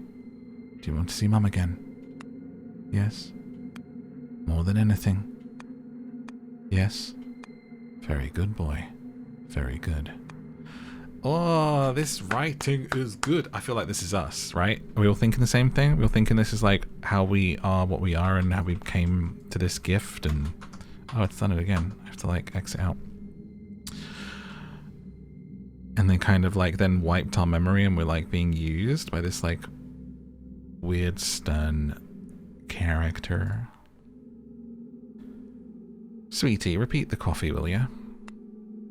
Do you want to see Mum again? Yes? More than anything. Yes? Very good, boy. Very good. Oh, this writing is good. I feel like this is us, right? Are we all thinking the same thing? We're all thinking this is like how we are what we are and how we came to this gift and... Oh, it's done it again. I have to like exit out. And then kind of like then wiped our memory and we're like being used by this like weird stern character. Sweetie, repeat the coffee, will ya?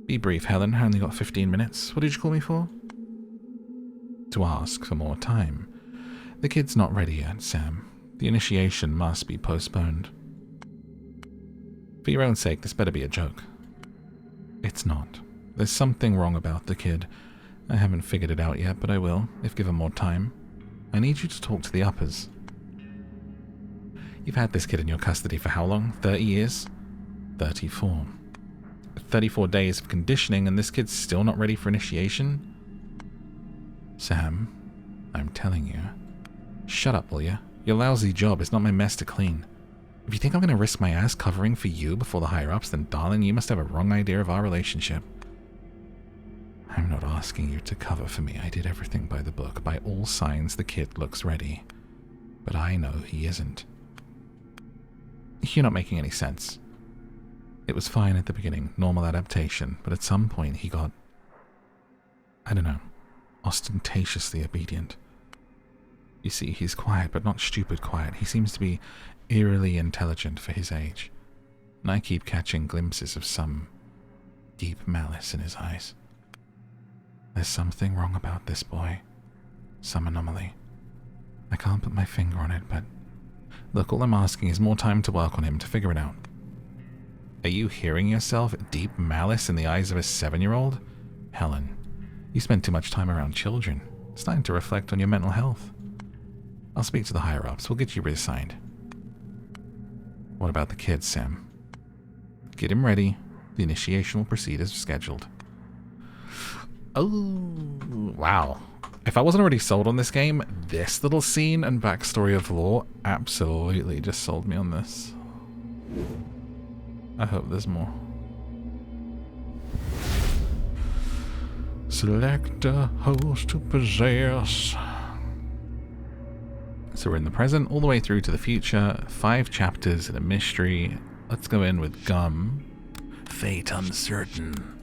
Be brief, Helen. I only got 15 minutes. What did you call me for? To ask for more time. The kid's not ready yet, Sam. The initiation must be postponed. For your own sake, this better be a joke. It's not. There's something wrong about the kid. I haven't figured it out yet, but I will, if given more time. I need you to talk to the uppers. You've had this kid in your custody for how long? 30 years? 34. 34 days of conditioning and this kid's still not ready for initiation? Sam, I'm telling you. Shut up, will ya? Your lousy job is not my mess to clean. If you think I'm going to risk my ass covering for you before the higher-ups, then darling, you must have a wrong idea of our relationship. I'm not asking you to cover for me. I did everything by the book. By all signs, the kid looks ready. But I know he isn't. You're not making any sense. It was fine at the beginning, normal adaptation, but at some point he got, I don't know, ostentatiously obedient. You see, he's quiet, but not stupid quiet. He seems to be eerily intelligent for his age, and I keep catching glimpses of some deep malice in his eyes. There's something wrong about this boy. Some anomaly. I can't put my finger on it, but look, all I'm asking is more time to work on him to figure it out. Are you hearing yourself? Deep malice in the eyes of a 7-year-old? Helen, you spend too much time around children. It's time to reflect on your mental health. I'll speak to the higher-ups. We'll get you reassigned. What about the kids, Sam? Get him ready. The initiation will proceed as scheduled. Oh, wow. If I wasn't already sold on this game, this little scene and backstory of lore absolutely just sold me on this. I hope there's more. Select a host to possess. So we're in the present, all the way through to the future. 5 chapters and a mystery. Let's go in with Gum. Fate uncertain.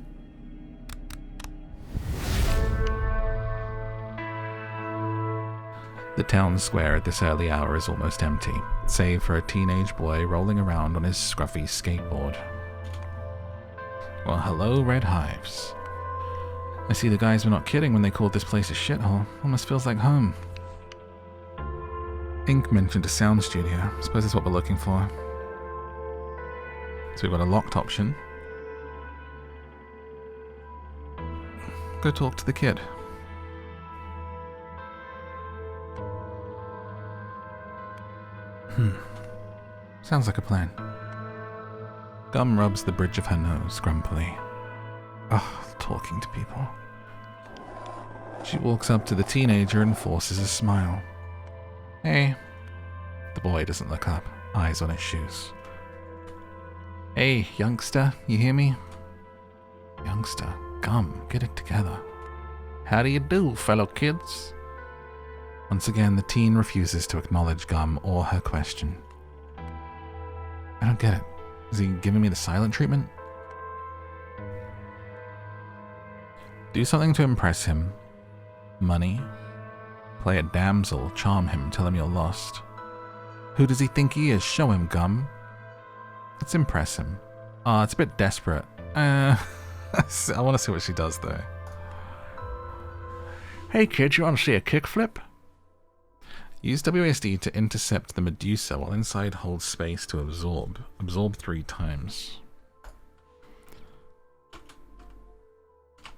The town square at this early hour is almost empty, save for a teenage boy rolling around on his scruffy skateboard. Well, hello, Red Hives. I see the guys were not kidding when they called this place a shithole. Almost feels like home. Ink mentioned a sound studio. Suppose that's what we're looking for. So we've got a locked option. Go talk to the kid. Sounds like a plan. Gum rubs the bridge of her nose grumpily. Ugh, talking to people. She walks up to the teenager and forces a smile. Hey. The boy doesn't look up, eyes on his shoes. Hey, youngster, you hear me? Youngster, Gum, get it together. How do you do, fellow kids? Once again, the teen refuses to acknowledge Gum or her question. I don't get it. Is he giving me the silent treatment? Do something to impress him. Money. Play a damsel, charm him, tell him you're lost. Who does he think he is? Show him, Gum. Let's impress him. Ah, it's a bit desperate. I want to see what she does, though. Hey kids, you want to see a kickflip? Use WASD to intercept the Medusa while inside hold space to absorb. Absorb 3 times.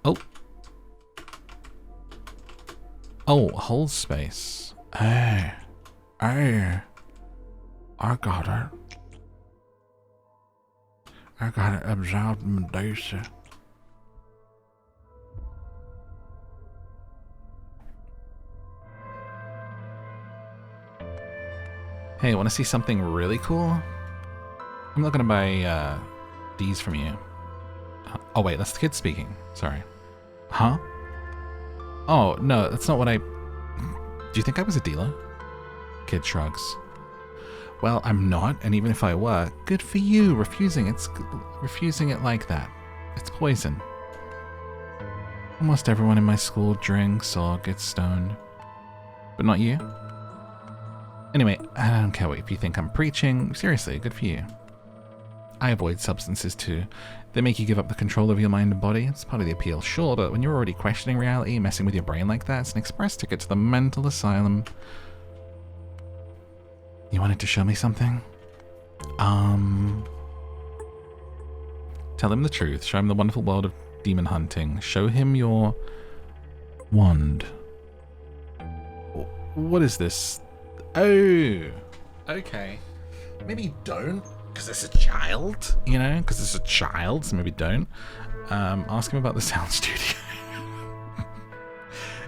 Oh. Oh, hold space. Hey. Hey. I got it. I got it. Absorb Medusa. Hey, want to see something really cool? I'm not gonna buy these from you. Oh wait, that's the kid speaking. Sorry. Huh? Oh, no, that's not what I... Do you think I was a dealer? Kid shrugs. Well, I'm not, and even if I were, good for you refusing it like that. It's poison. Almost everyone in my school drinks or gets stoned. But not you. Anyway, I don't care if you think I'm preaching. Seriously, good for you. I avoid substances too. They make you give up the control of your mind and body. It's part of the appeal, sure, but when you're already questioning reality, messing with your brain like that, it's an express ticket to the mental asylum. You wanted to show me something? Tell him the truth. Show him the wonderful world of demon hunting. Show him your wand. What is this? Oh, okay. Maybe don't, because it's a child, you know? Because it's a child, so maybe don't. Ask him about the sound studio.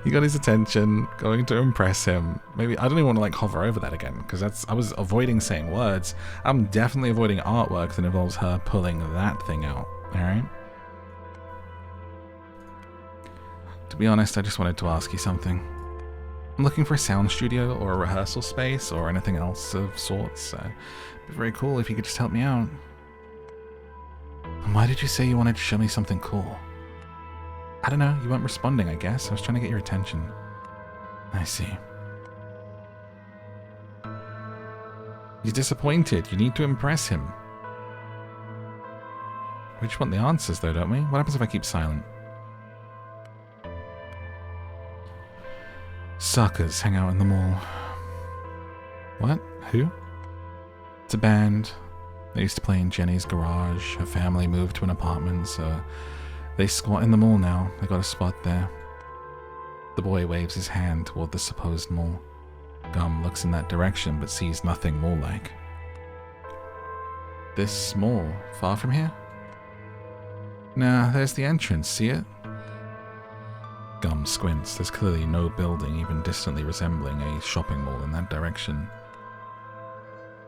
You got his attention, going to impress him. Maybe, I don't even want to like hover over that again, because I was avoiding saying words. I'm definitely avoiding artwork that involves her pulling that thing out, alright? To be honest, I just wanted to ask you something. I'm looking for a sound studio or a rehearsal space or anything else of sorts. It'd be very cool if you could just help me out. And why did you say you wanted to show me something cool? I don't know, you weren't responding, I guess. I was trying to get your attention. I see. He's disappointed. You need to impress him. We just want the answers though, don't we? What happens if I keep silent? Suckers hang out in the mall. What? Who? It's a band. They used to play in Jenny's garage. Her family moved to an apartment, so they squat in the mall now. They got a spot there. The boy waves his hand toward the supposed mall. Gum looks in that direction but sees nothing mall-like. This mall, far from here? Nah, there's the entrance, see it? Gum squints. There's clearly no building even distantly resembling a shopping mall in that direction.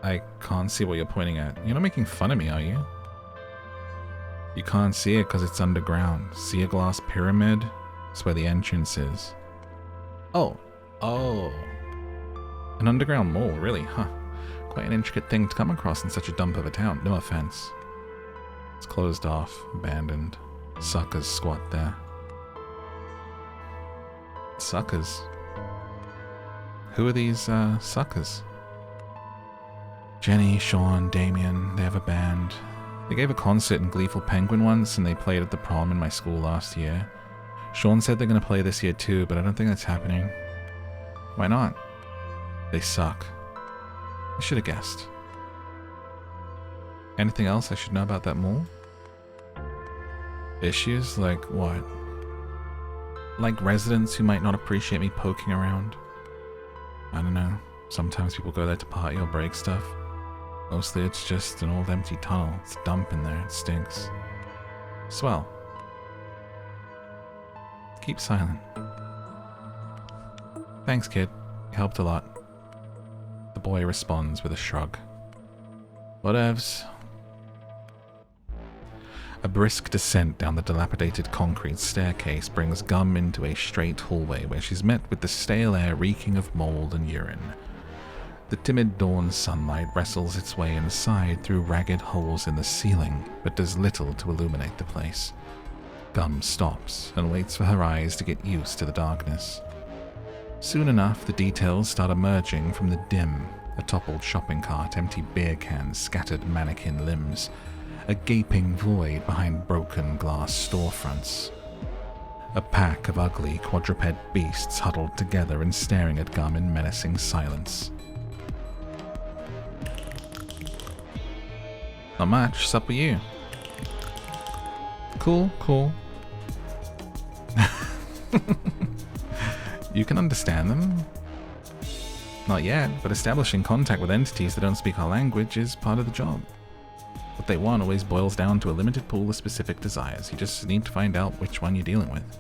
I can't see what you're pointing at. You're not making fun of me, are you? You can't see it because it's underground. See a glass pyramid? That's where the entrance is. Oh. Oh. An underground mall, really? Huh. Quite an intricate thing to come across in such a dump of a town. No offense. It's closed off, abandoned. Suckers squat there. Suckers? Who are these, suckers? Jenny, Sean, Damien, they have a band. They gave a concert in Gleeful Penguin once, and they played at the prom in my school last year. Sean said they're going to play this year too, but I don't think that's happening. Why not? They suck. I should have guessed. Anything else I should know about that mall? Issues? Like what? Like residents who might not appreciate me poking around? I don't know. Sometimes people go there to party or break stuff. Mostly it's just an old empty tunnel. It's a dump in there. It stinks. Swell. Keep silent. Thanks, kid. You helped a lot. The boy responds with a shrug. Whatevs. A brisk descent down the dilapidated concrete staircase brings Gum into a straight hallway where she's met with the stale air reeking of mold and urine. The timid dawn sunlight wrestles its way inside through ragged holes in the ceiling, but does little to illuminate the place. Gum stops and waits for her eyes to get used to the darkness. Soon enough, the details start emerging from the dim. A toppled shopping cart, empty beer cans, scattered mannequin limbs. A gaping void behind broken glass storefronts. A pack of ugly quadruped beasts huddled together and staring at Gum in menacing silence. Not much, sup with you? Cool, cool. You can understand them? Not yet, but establishing contact with entities that don't speak our language is part of the job. What they want always boils down to a limited pool of specific desires. You just need to find out which one you're dealing with.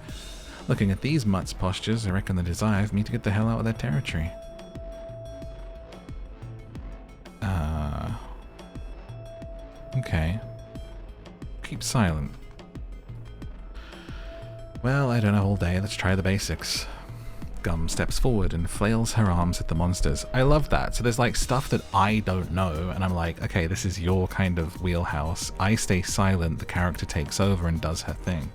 Looking at these mutts' postures, I reckon the desire for me to get the hell out of their territory. keep silent. Well, I don't know all day. Let's try the basics. Gum steps forward and flails her arms at the monsters. I love that. So there's like stuff that I don't know, and I'm like, okay, this is your kind of wheelhouse. I stay silent, the character takes over and does her thing.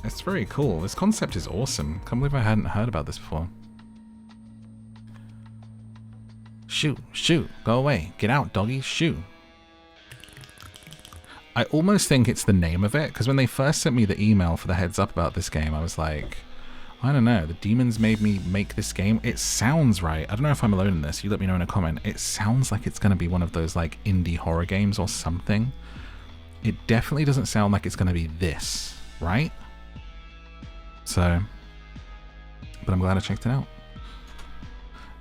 It's very cool. This concept is awesome. Can't believe I hadn't heard about this before. Shoot, shoot, go away. Get out, doggy, shoot. I almost think it's the name of it, because when they first sent me the email for the heads up about this game, I was like, I don't know, the demons made me make this game. It sounds right. I don't know if I'm alone in this. You let me know in a comment. It sounds like it's going to be one of those like indie horror games or something. It definitely doesn't sound like it's going to be this, right? So, but I'm glad I checked it out.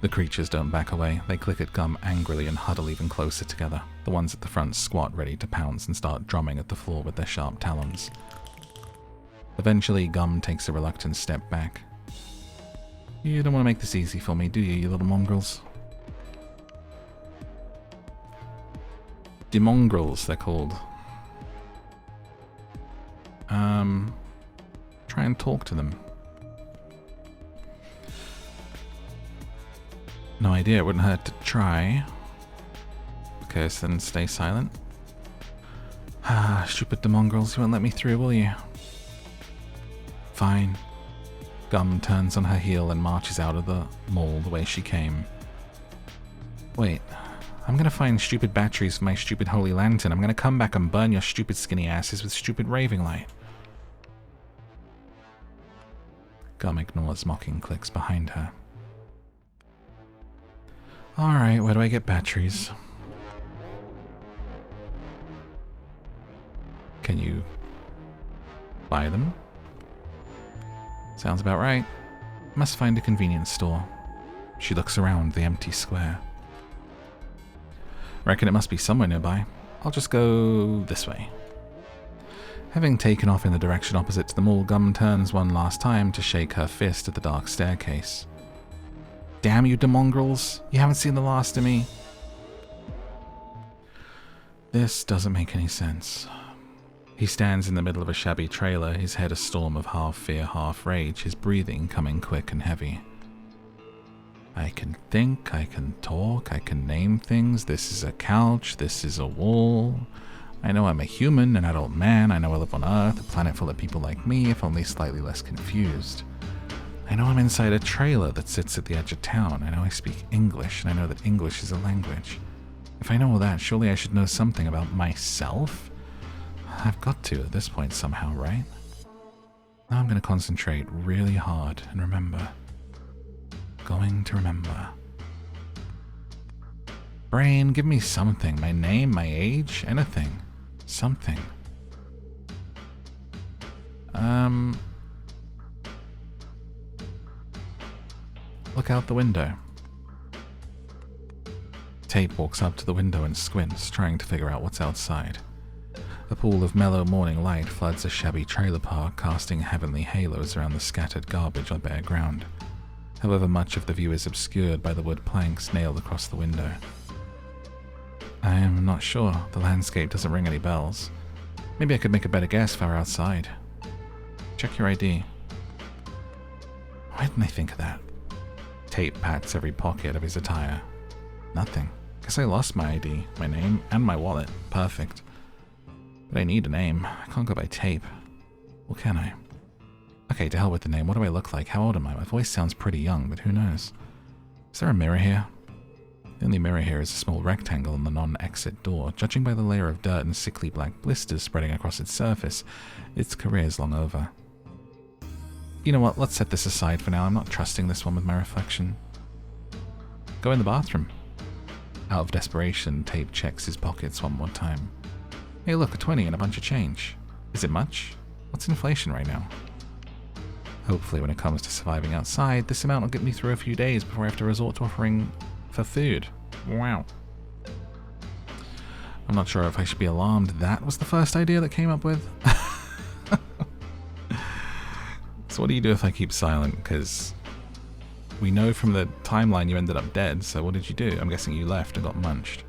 The creatures don't back away. They click at Gum angrily and huddle even closer together. The ones at the front squat ready to pounce and start drumming at the floor with their sharp talons. Eventually, Gum takes a reluctant step back. You don't want to make this easy for me, do you, you little mongrels? Demongrels, they're called. Try and talk to them. No idea, it wouldn't hurt to try. Okay, so then stay silent. Ah, stupid demongrels, you won't let me through, will you? Fine. Gum turns on her heel and marches out of the mall the way she came. Wait, I'm gonna find stupid batteries for my stupid holy lantern. I'm gonna come back and burn your stupid skinny asses with stupid raving light. Gum ignores mocking clicks behind her. Alright, where do I get batteries? Can you buy them? Sounds about right. Must find a convenience store. She looks around the empty square. Reckon it must be somewhere nearby. I'll just go this way. Having taken off in the direction opposite to the mall, Gum turns one last time to shake her fist at the dark staircase. Damn you, demongrels! You haven't seen the last of me! This doesn't make any sense. He stands in the middle of a shabby trailer, his head a storm of half fear, half rage, his breathing coming quick and heavy. I can think, I can talk, I can name things. This is a couch, this is a wall. I know I'm a human, an adult man. I know I live on Earth, a planet full of people like me, if only slightly less confused. I know I'm inside a trailer that sits at the edge of town. I know I speak English, and I know that English is a language. If I know all that, surely I should know something about myself? I've got to at this point somehow, right? Now I'm going to concentrate really hard and remember. Going to remember. Brain, give me something. My name, my age, anything. Something. Look out the window. Tape walks up to the window and squints, trying to figure out what's outside. A pool of mellow morning light floods a shabby trailer park, casting heavenly halos around the scattered garbage on bare ground. However, much of the view is obscured by the wood planks nailed across the window. I am not sure. The landscape doesn't ring any bells. Maybe I could make a better guess if I were outside. Check your ID. Why didn't I think of that? Tape pats every pocket of his attire. Nothing. Guess I lost my ID, my name, and my wallet. Perfect. But I need a name. I can't go by Tape. Well, can I? Okay, to hell with the name. What do I look like? How old am I? My voice sounds pretty young, but who knows? Is there a mirror here? The only mirror here is a small rectangle on the non-exit door. Judging by the layer of dirt and sickly black blisters spreading across its surface, its career's long over. You know what? Let's set this aside for now. I'm not trusting this one with my reflection. Go in the bathroom. Out of desperation, Tape checks his pockets one more time. Hey look, a 20 and a bunch of change. Is it much? What's inflation right now? Hopefully when it comes to surviving outside, this amount will get me through a few days before I have to resort to offering for food. Wow. I'm not sure if I should be alarmed that was the first idea that came up with. So what do you do if I keep silent? Because we know from the timeline you ended up dead, so what did you do? I'm guessing you left and got munched.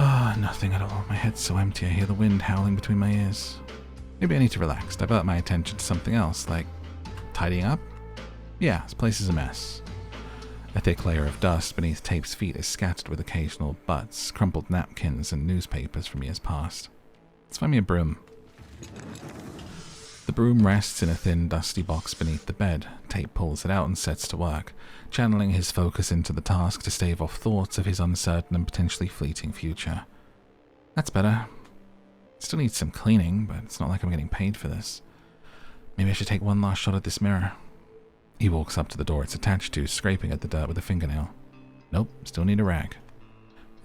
Ah, nothing at all. My head's so empty I hear the wind howling between my ears. Maybe I need to relax, divert my attention to something else, like tidying up? Yeah, this place is a mess. A thick layer of dust beneath Tape's feet is scattered with occasional butts, crumpled napkins, and newspapers from years past. Let's find me a broom. The broom rests in a thin, dusty box beneath the bed. Tape pulls it out and sets to work, channeling his focus into the task to stave off thoughts of his uncertain and potentially fleeting future. That's better. Still needs some cleaning, but it's not like I'm getting paid for this. Maybe I should take one last shot at this mirror. He walks up to the door it's attached to, scraping at the dirt with a fingernail. Nope, still need a rag.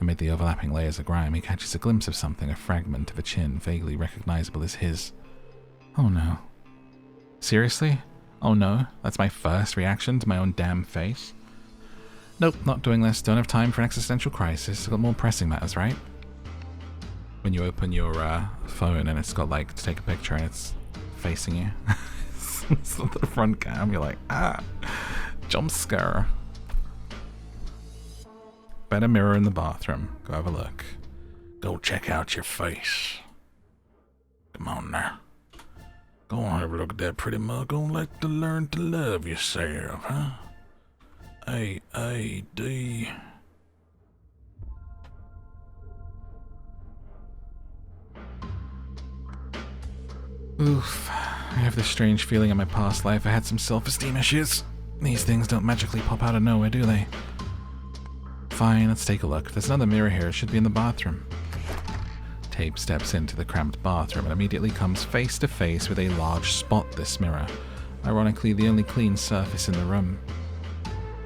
Amid the overlapping layers of grime, he catches a glimpse of something, a fragment of a chin vaguely recognizable as his. Oh no. Seriously? Oh no? That's my first reaction to my own damn face? Nope, not doing this. Don't have time for an existential crisis. I've got more pressing matters, right? When you open your phone and it's got like to take a picture and it's facing you. It's not the front cam, you're like, jump scare. Better mirror in the bathroom. Go have a look. Go check out your face. Come on now. Go on, have a look at that pretty mug. Gonna like to learn to love yourself, huh? A-A-D. Oof. I have this strange feeling in my past life I had some self-esteem issues. These things don't magically pop out of nowhere, do they? Fine, let's take a look. If there's another mirror here, it should be in the bathroom. Tape steps into the cramped bathroom and immediately comes face to face with a large spotless mirror, ironically the only clean surface in the room.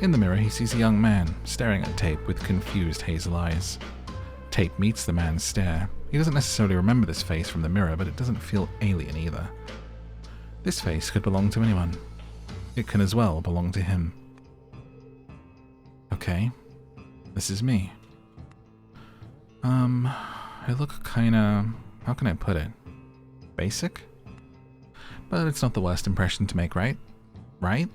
In the mirror, he sees a young man, staring at Tape with confused hazel eyes. Tape meets the man's stare. He doesn't necessarily remember this face from the mirror, but it doesn't feel alien either. This face could belong to anyone. It can as well belong to him. Okay, this is me. I look kinda... how can I put it? Basic? But it's not the worst impression to make, right? Right?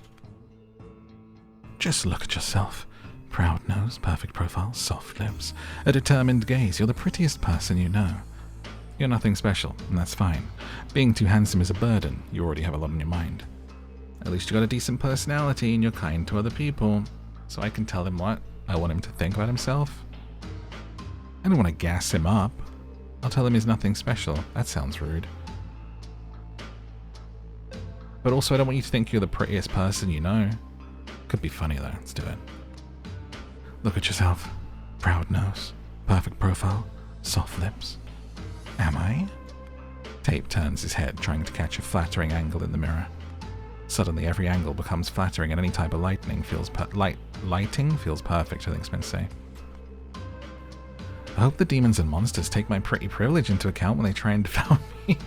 Just look at yourself. Proud nose, perfect profile, soft lips, a determined gaze. You're the prettiest person you know. You're nothing special, and that's fine. Being too handsome is a burden. You already have a lot on your mind. At least you got a decent personality and you're kind to other people. So I can tell him what I want him to think about himself. I don't want to gas him up. I'll tell him he's nothing special. That sounds rude. But also I don't want you to think you're the prettiest person you know. Could be funny though. Let's do it. Look at yourself. Proud nose. Perfect profile. Soft lips. Am I? Tape turns his head, trying to catch a flattering angle in the mirror. Suddenly, every angle becomes flattering, and any type of lighting feels perfect, I think it's meant to say. I hope the demons and monsters take my pretty privilege into account when they try and devour me.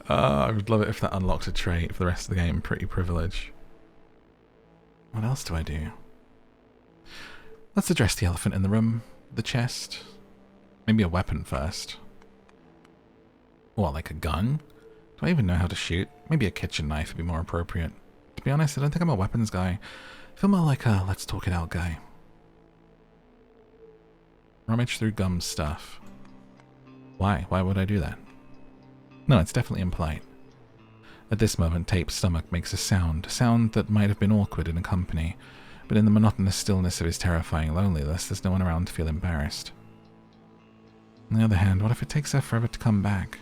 I would love it if that unlocked a trait for the rest of the game, pretty privilege. What else do I do? Let's address the elephant in the room. The chest. Maybe a weapon first. What, like a gun? Do I even know how to shoot? Maybe a kitchen knife would be more appropriate. To be honest, I don't think I'm a weapons guy. I feel more like a let's talk it out guy. Rummage through Gum's stuff. Why? Why would I do that? No, it's definitely impolite. At this moment, Tape's stomach makes a sound that might have been awkward in a company, but in the monotonous stillness of his terrifying loneliness, there's no one around to feel embarrassed. On the other hand, what if it takes her forever to come back?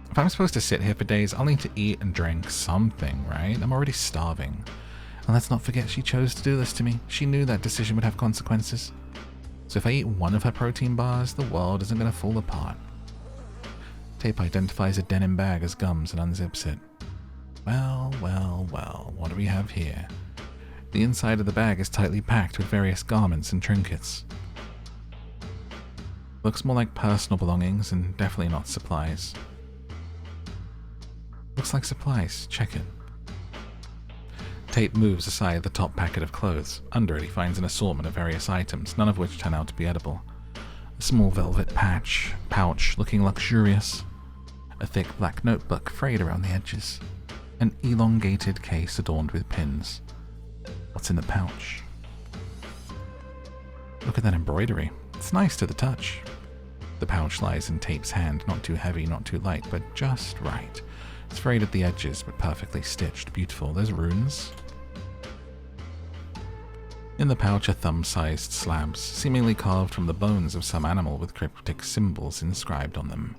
If I'm supposed to sit here for days, I'll need to eat and drink something, right? I'm already starving. And let's not forget she chose to do this to me. She knew that decision would have consequences. So if I eat one of her protein bars, the world isn't going to fall apart. Tape identifies a denim bag as Gum's and unzips it. Well, well, well, what do we have here? The inside of the bag is tightly packed with various garments and trinkets. Looks more like personal belongings and definitely not supplies. Looks like supplies. Check it. Tape moves aside the top packet of clothes. Under it he finds an assortment of various items, none of which turn out to be edible. A small velvet pouch looking luxurious. A thick black notebook frayed around the edges. An elongated case adorned with pins. What's in the pouch? Look at that embroidery. It's nice to the touch. The pouch lies in Tape's hand, not too heavy, not too light, but just right. It's frayed at the edges, but perfectly stitched. Beautiful. There's runes. In the pouch are thumb-sized slabs, seemingly carved from the bones of some animal with cryptic symbols inscribed on them.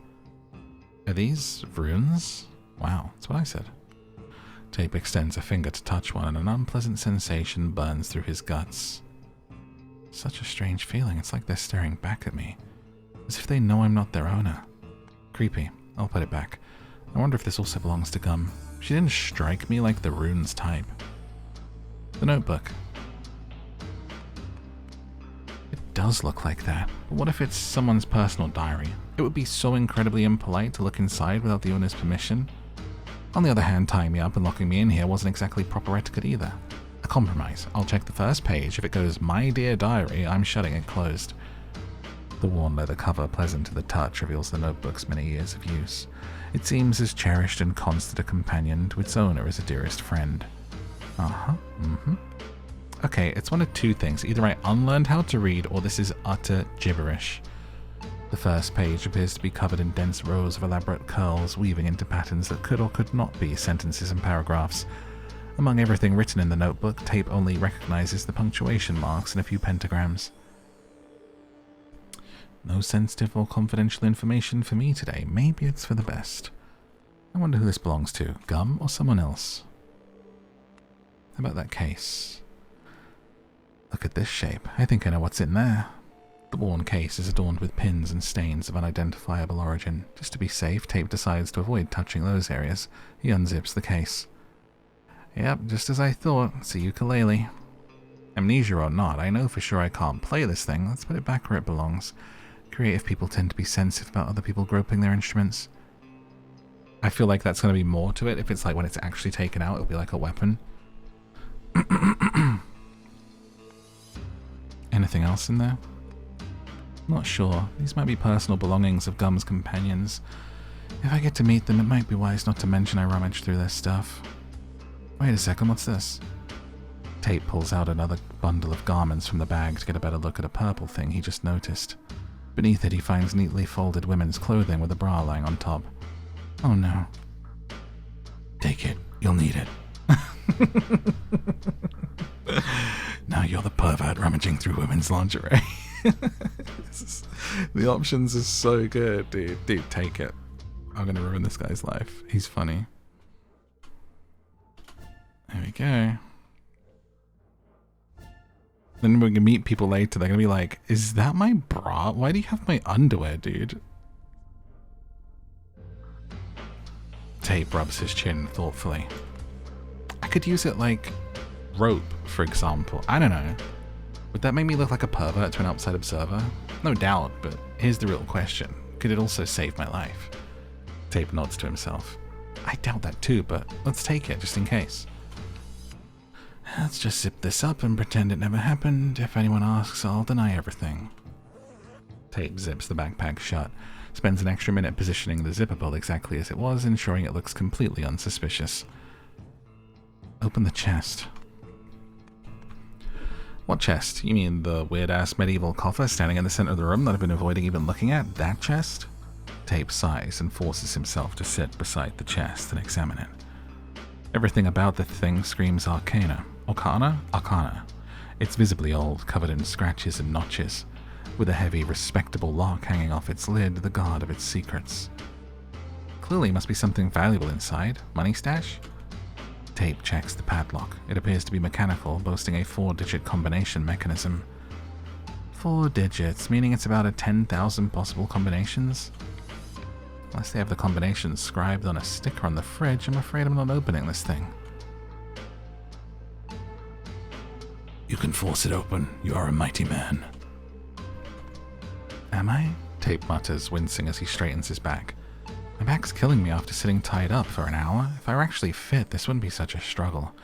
Are these runes? Wow, that's what I said. Tape extends a finger to touch one, and an unpleasant sensation burns through his guts. Such a strange feeling. It's like they're staring back at me, as if they know I'm not their owner. Creepy. I'll put it back. I wonder if this also belongs to Gum. She didn't strike me like the runes type. The notebook. It does look like that, but what if it's someone's personal diary? It would be so incredibly impolite to look inside without the owner's permission. On the other hand, tying me up and locking me in here wasn't exactly proper etiquette either. A compromise. I'll check the first page. If it goes, "My dear diary," I'm shutting it closed. The worn leather cover, pleasant to the touch, reveals the notebook's many years of use. It seems as cherished and constant a companion to its owner as a dearest friend. Okay, it's one of two things. Either I unlearned how to read, or this is utter gibberish. The first page appears to be covered in dense rows of elaborate curls, weaving into patterns that could or could not be sentences and paragraphs. Among everything written in the notebook, Tape only recognizes the punctuation marks and a few pentagrams. No sensitive or confidential information for me today. Maybe it's for the best. I wonder who this belongs to, Gum or someone else? How about that case? Look at this shape. I think I know what's in there. The worn case is adorned with pins and stains of unidentifiable origin. Just to be safe, Tape decides to avoid touching those areas. He unzips the case. Yep, just as I thought. It's a ukulele. Amnesia or not, I know for sure I can't play this thing. Let's put it back where it belongs. Creative people tend to be sensitive about other people groping their instruments. I feel like that's going to be more to it. If it's like when it's actually taken out, it'll be like a weapon. Anything else in there? Not sure. These might be personal belongings of Gum's companions. If I get to meet them, it might be wise not to mention I rummaged through their stuff. Wait a second, what's this? Tape pulls out another bundle of garments from the bag to get a better look at a purple thing he just noticed. Beneath it, he finds neatly folded women's clothing with a bra lying on top. Oh no. Take it. You'll need it. Now you're the pervert rummaging through women's lingerie. The options are so good, dude. Dude, take it. I'm gonna ruin this guy's life. He's funny. There we go. Then we're gonna meet people later. They're gonna be like, "Is that my bra? Why do you have my underwear, dude?" Tape rubs his chin thoughtfully. I could use it like rope, for example. I don't know. Would that make me look like a pervert to an outside observer? No doubt, but here's the real question. Could it also save my life? Tape nods to himself. I doubt that too, but let's take it just in case. Let's just zip this up and pretend it never happened. If anyone asks, I'll deny everything. Tape zips the backpack shut, spends an extra minute positioning the zipper pull exactly as it was, ensuring it looks completely unsuspicious. Open the chest. What chest? You mean the weird-ass medieval coffer standing in the center of the room that I've been avoiding even looking at? That chest? Tape sighs and forces himself to sit beside the chest and examine it. Everything about the thing screams arcana. Arcana. It's visibly old, covered in scratches and notches, with a heavy, respectable lock hanging off its lid, the guard of its secrets. Clearly must be something valuable inside. Money stash? Tape checks the padlock. It appears to be mechanical, boasting a 4-digit combination mechanism. 4 digits, meaning it's about 10,000 possible combinations? Unless they have the combinations scribed on a sticker on the fridge, I'm afraid I'm not opening this thing. You can force it open. You are a mighty man. Am I? Tape mutters, wincing as he straightens his back. My back's killing me after sitting tied up for an hour. If I were actually fit, this wouldn't be such a struggle.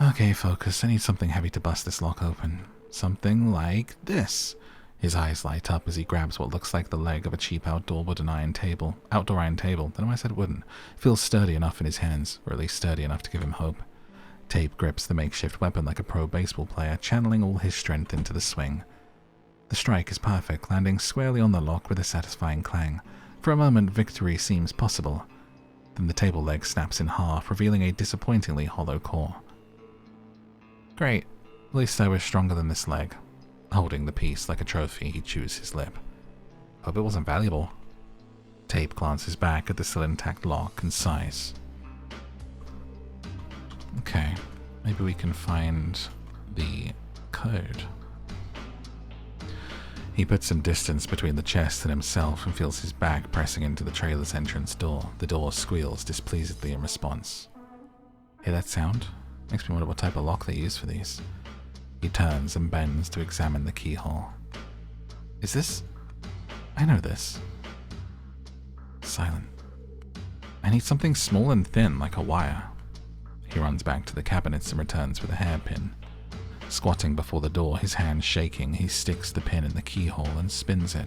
Okay, focus. I need something heavy to bust this lock open. Something like this. His eyes light up as he grabs what looks like the leg of a cheap outdoor iron table. Don't know why I said wooden. Feels sturdy enough in his hands, or at least sturdy enough to give him hope. Tape grips the makeshift weapon like a pro baseball player, channeling all his strength into the swing. The strike is perfect, landing squarely on the lock with a satisfying clang. For a moment, victory seems possible. Then the table leg snaps in half, revealing a disappointingly hollow core. Great. At least I was stronger than this leg. Holding the piece like a trophy, he chews his lip. Hope it wasn't valuable. Tape glances back at the still intact lock and sighs. Okay, maybe we can find the code. He puts some distance between the chest and himself and feels his back pressing into the trailer's entrance door. The door squeals displeasedly in response. Hear that sound? Makes me wonder what type of lock they use for these. He turns and bends to examine the keyhole. Is this? I know this. Silent. I need something small and thin, like a wire. He runs back to the cabinets and returns with a hairpin. Squatting before the door, his hands shaking, he sticks the pin in the keyhole and spins it.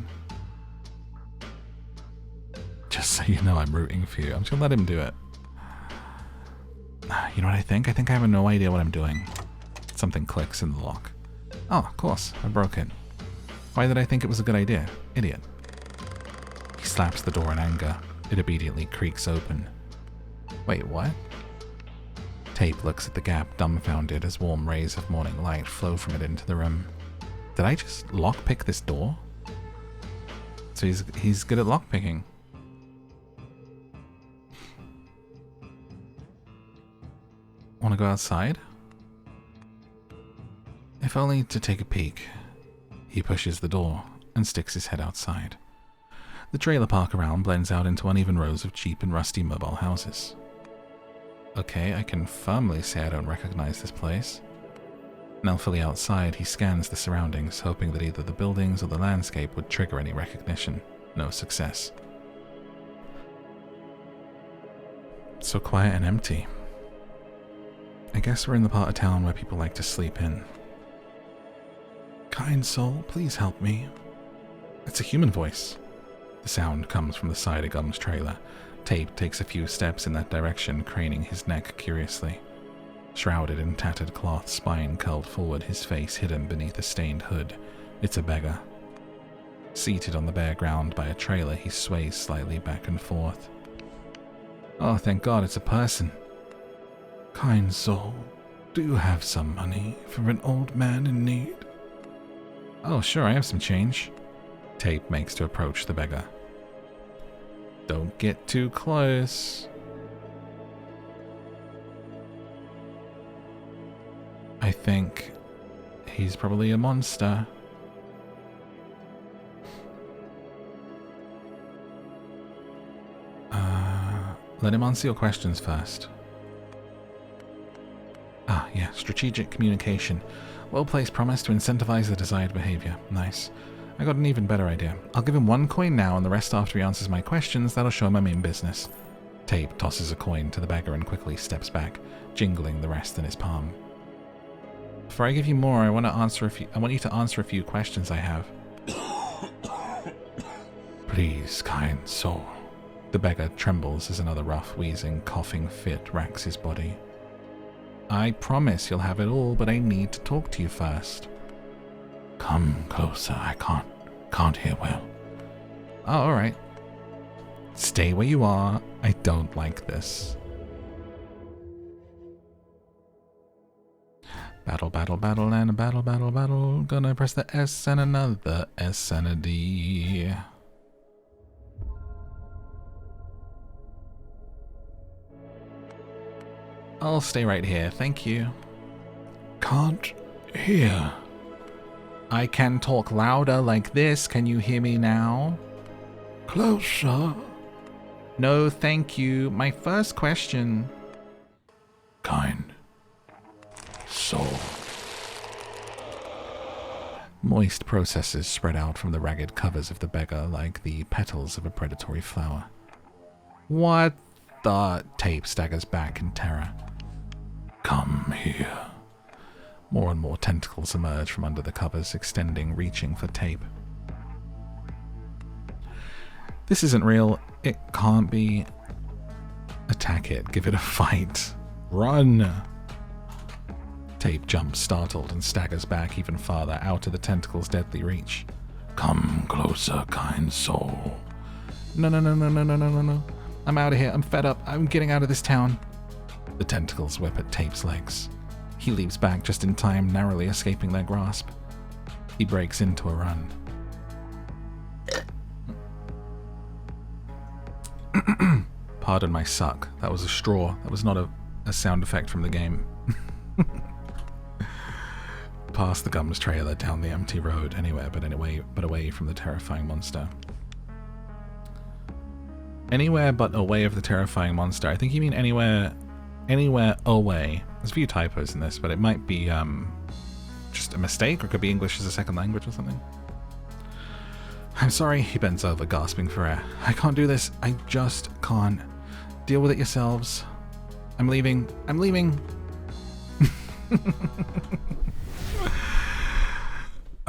Just so you know, I'm rooting for you. I'm just gonna let him do it. You know what I think? I think I have no idea what I'm doing. Something clicks in the lock. Oh, of course, I broke it. Why did I think it was a good idea? Idiot. He slaps the door in anger. It obediently creaks open. Wait, what? Tape looks at the gap, dumbfounded, as warm rays of morning light flow from it into the room. Did I just lockpick this door? So he's good at lockpicking. Want to go outside? If only to take a peek. He pushes the door and sticks his head outside. The trailer park around blends out into uneven rows of cheap and rusty mobile houses. Okay, I can firmly say I don't recognize this place. Now fully outside, he scans the surroundings, hoping that either the buildings or the landscape would trigger any recognition. No success. So quiet and empty. I guess we're in the part of town where people like to sleep in. Kind soul, please help me. It's a human voice. The sound comes from the side of Gum's trailer. Tape takes a few steps in that direction, craning his neck curiously. Shrouded in tattered cloth, spine curled forward, his face hidden beneath a stained hood. It's a beggar. Seated on the bare ground by a trailer, he sways slightly back and forth. Oh, thank God, it's a person. Kind soul, do you have some money for an old man in need? Oh, sure, I have some change. Tape makes to approach the beggar. Don't get too close. I think he's probably a monster. Let him answer your questions first. Ah, yeah, strategic communication. Well-placed promise to incentivize the desired behavior. Nice. I got an even better idea. I'll give him 1 coin now and the rest after he answers my questions. That'll show him I mean business. Tape tosses a coin to the beggar and quickly steps back, jingling the rest in his palm. Before I give you more, I want you to answer a few questions I have. Please, kind soul. The beggar trembles as another rough, wheezing, coughing fit racks his body. I promise you'll have it all, but I need to talk to you first. Come closer, I can't hear well. Oh, alright. Stay where you are. I don't like this. Battle, battle, battle, and a battle, battle, battle. Gonna press the S and another S and a D. I'll stay right here, thank you. Can't hear. I can talk louder like this. Can you hear me now? Closer. No, thank you. My first question. Kind soul. Moist processes spread out from the ragged covers of the beggar like the petals of a predatory flower. What the? Tape staggers back in terror. Come here. More and more tentacles emerge from under the covers, extending, reaching for Tape. This isn't real. It can't be. Attack it. Give it a fight. Run! Tape jumps, startled, and staggers back even farther, out of the tentacle's deadly reach. Come closer, kind soul. No, no, no, no, no, no, no, no, no. I'm out of here. I'm fed up. I'm getting out of this town. The tentacles whip at Tape's legs. He leaps back just in time, narrowly escaping their grasp. He breaks into a run. Pardon my suck. That was a straw. That was not a sound effect from the game. Past the Gums trailer, down the empty road, anywhere but away from the terrifying monster. Anywhere but away of the terrifying monster. I think you mean anywhere away. There's a few typos in this, but it might be just a mistake, or it could be English as a second language or something. I'm sorry, he bends over, gasping for air. I can't do this. I just can't. Deal with it yourselves. I'm leaving. I'm leaving.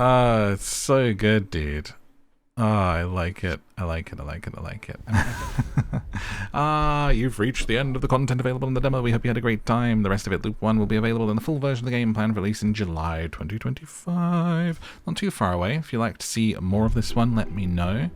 It's so good, dude. I like it. I like it. I like it. I like it. You've reached the end of the content available in the demo. We hope you had a great time. The rest of it, Loop 1, will be available in the full version of the game, planned for release in July 2025. Not too far away. If you'd like to see more of this one, let me know.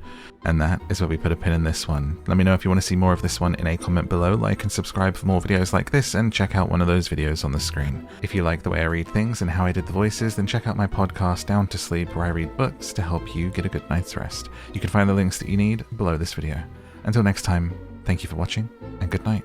And that is where we put a pin in this one. Let me know if you want to see more of this one in a comment below. Like and subscribe for more videos like this, and check out one of those videos on the screen. If you like the way I read things and how I did the voices, then check out my podcast, Down to Sleep, where I read books to help you get a good night's rest. You can find the links that you need below this video. Until next time, thank you for watching, and good night.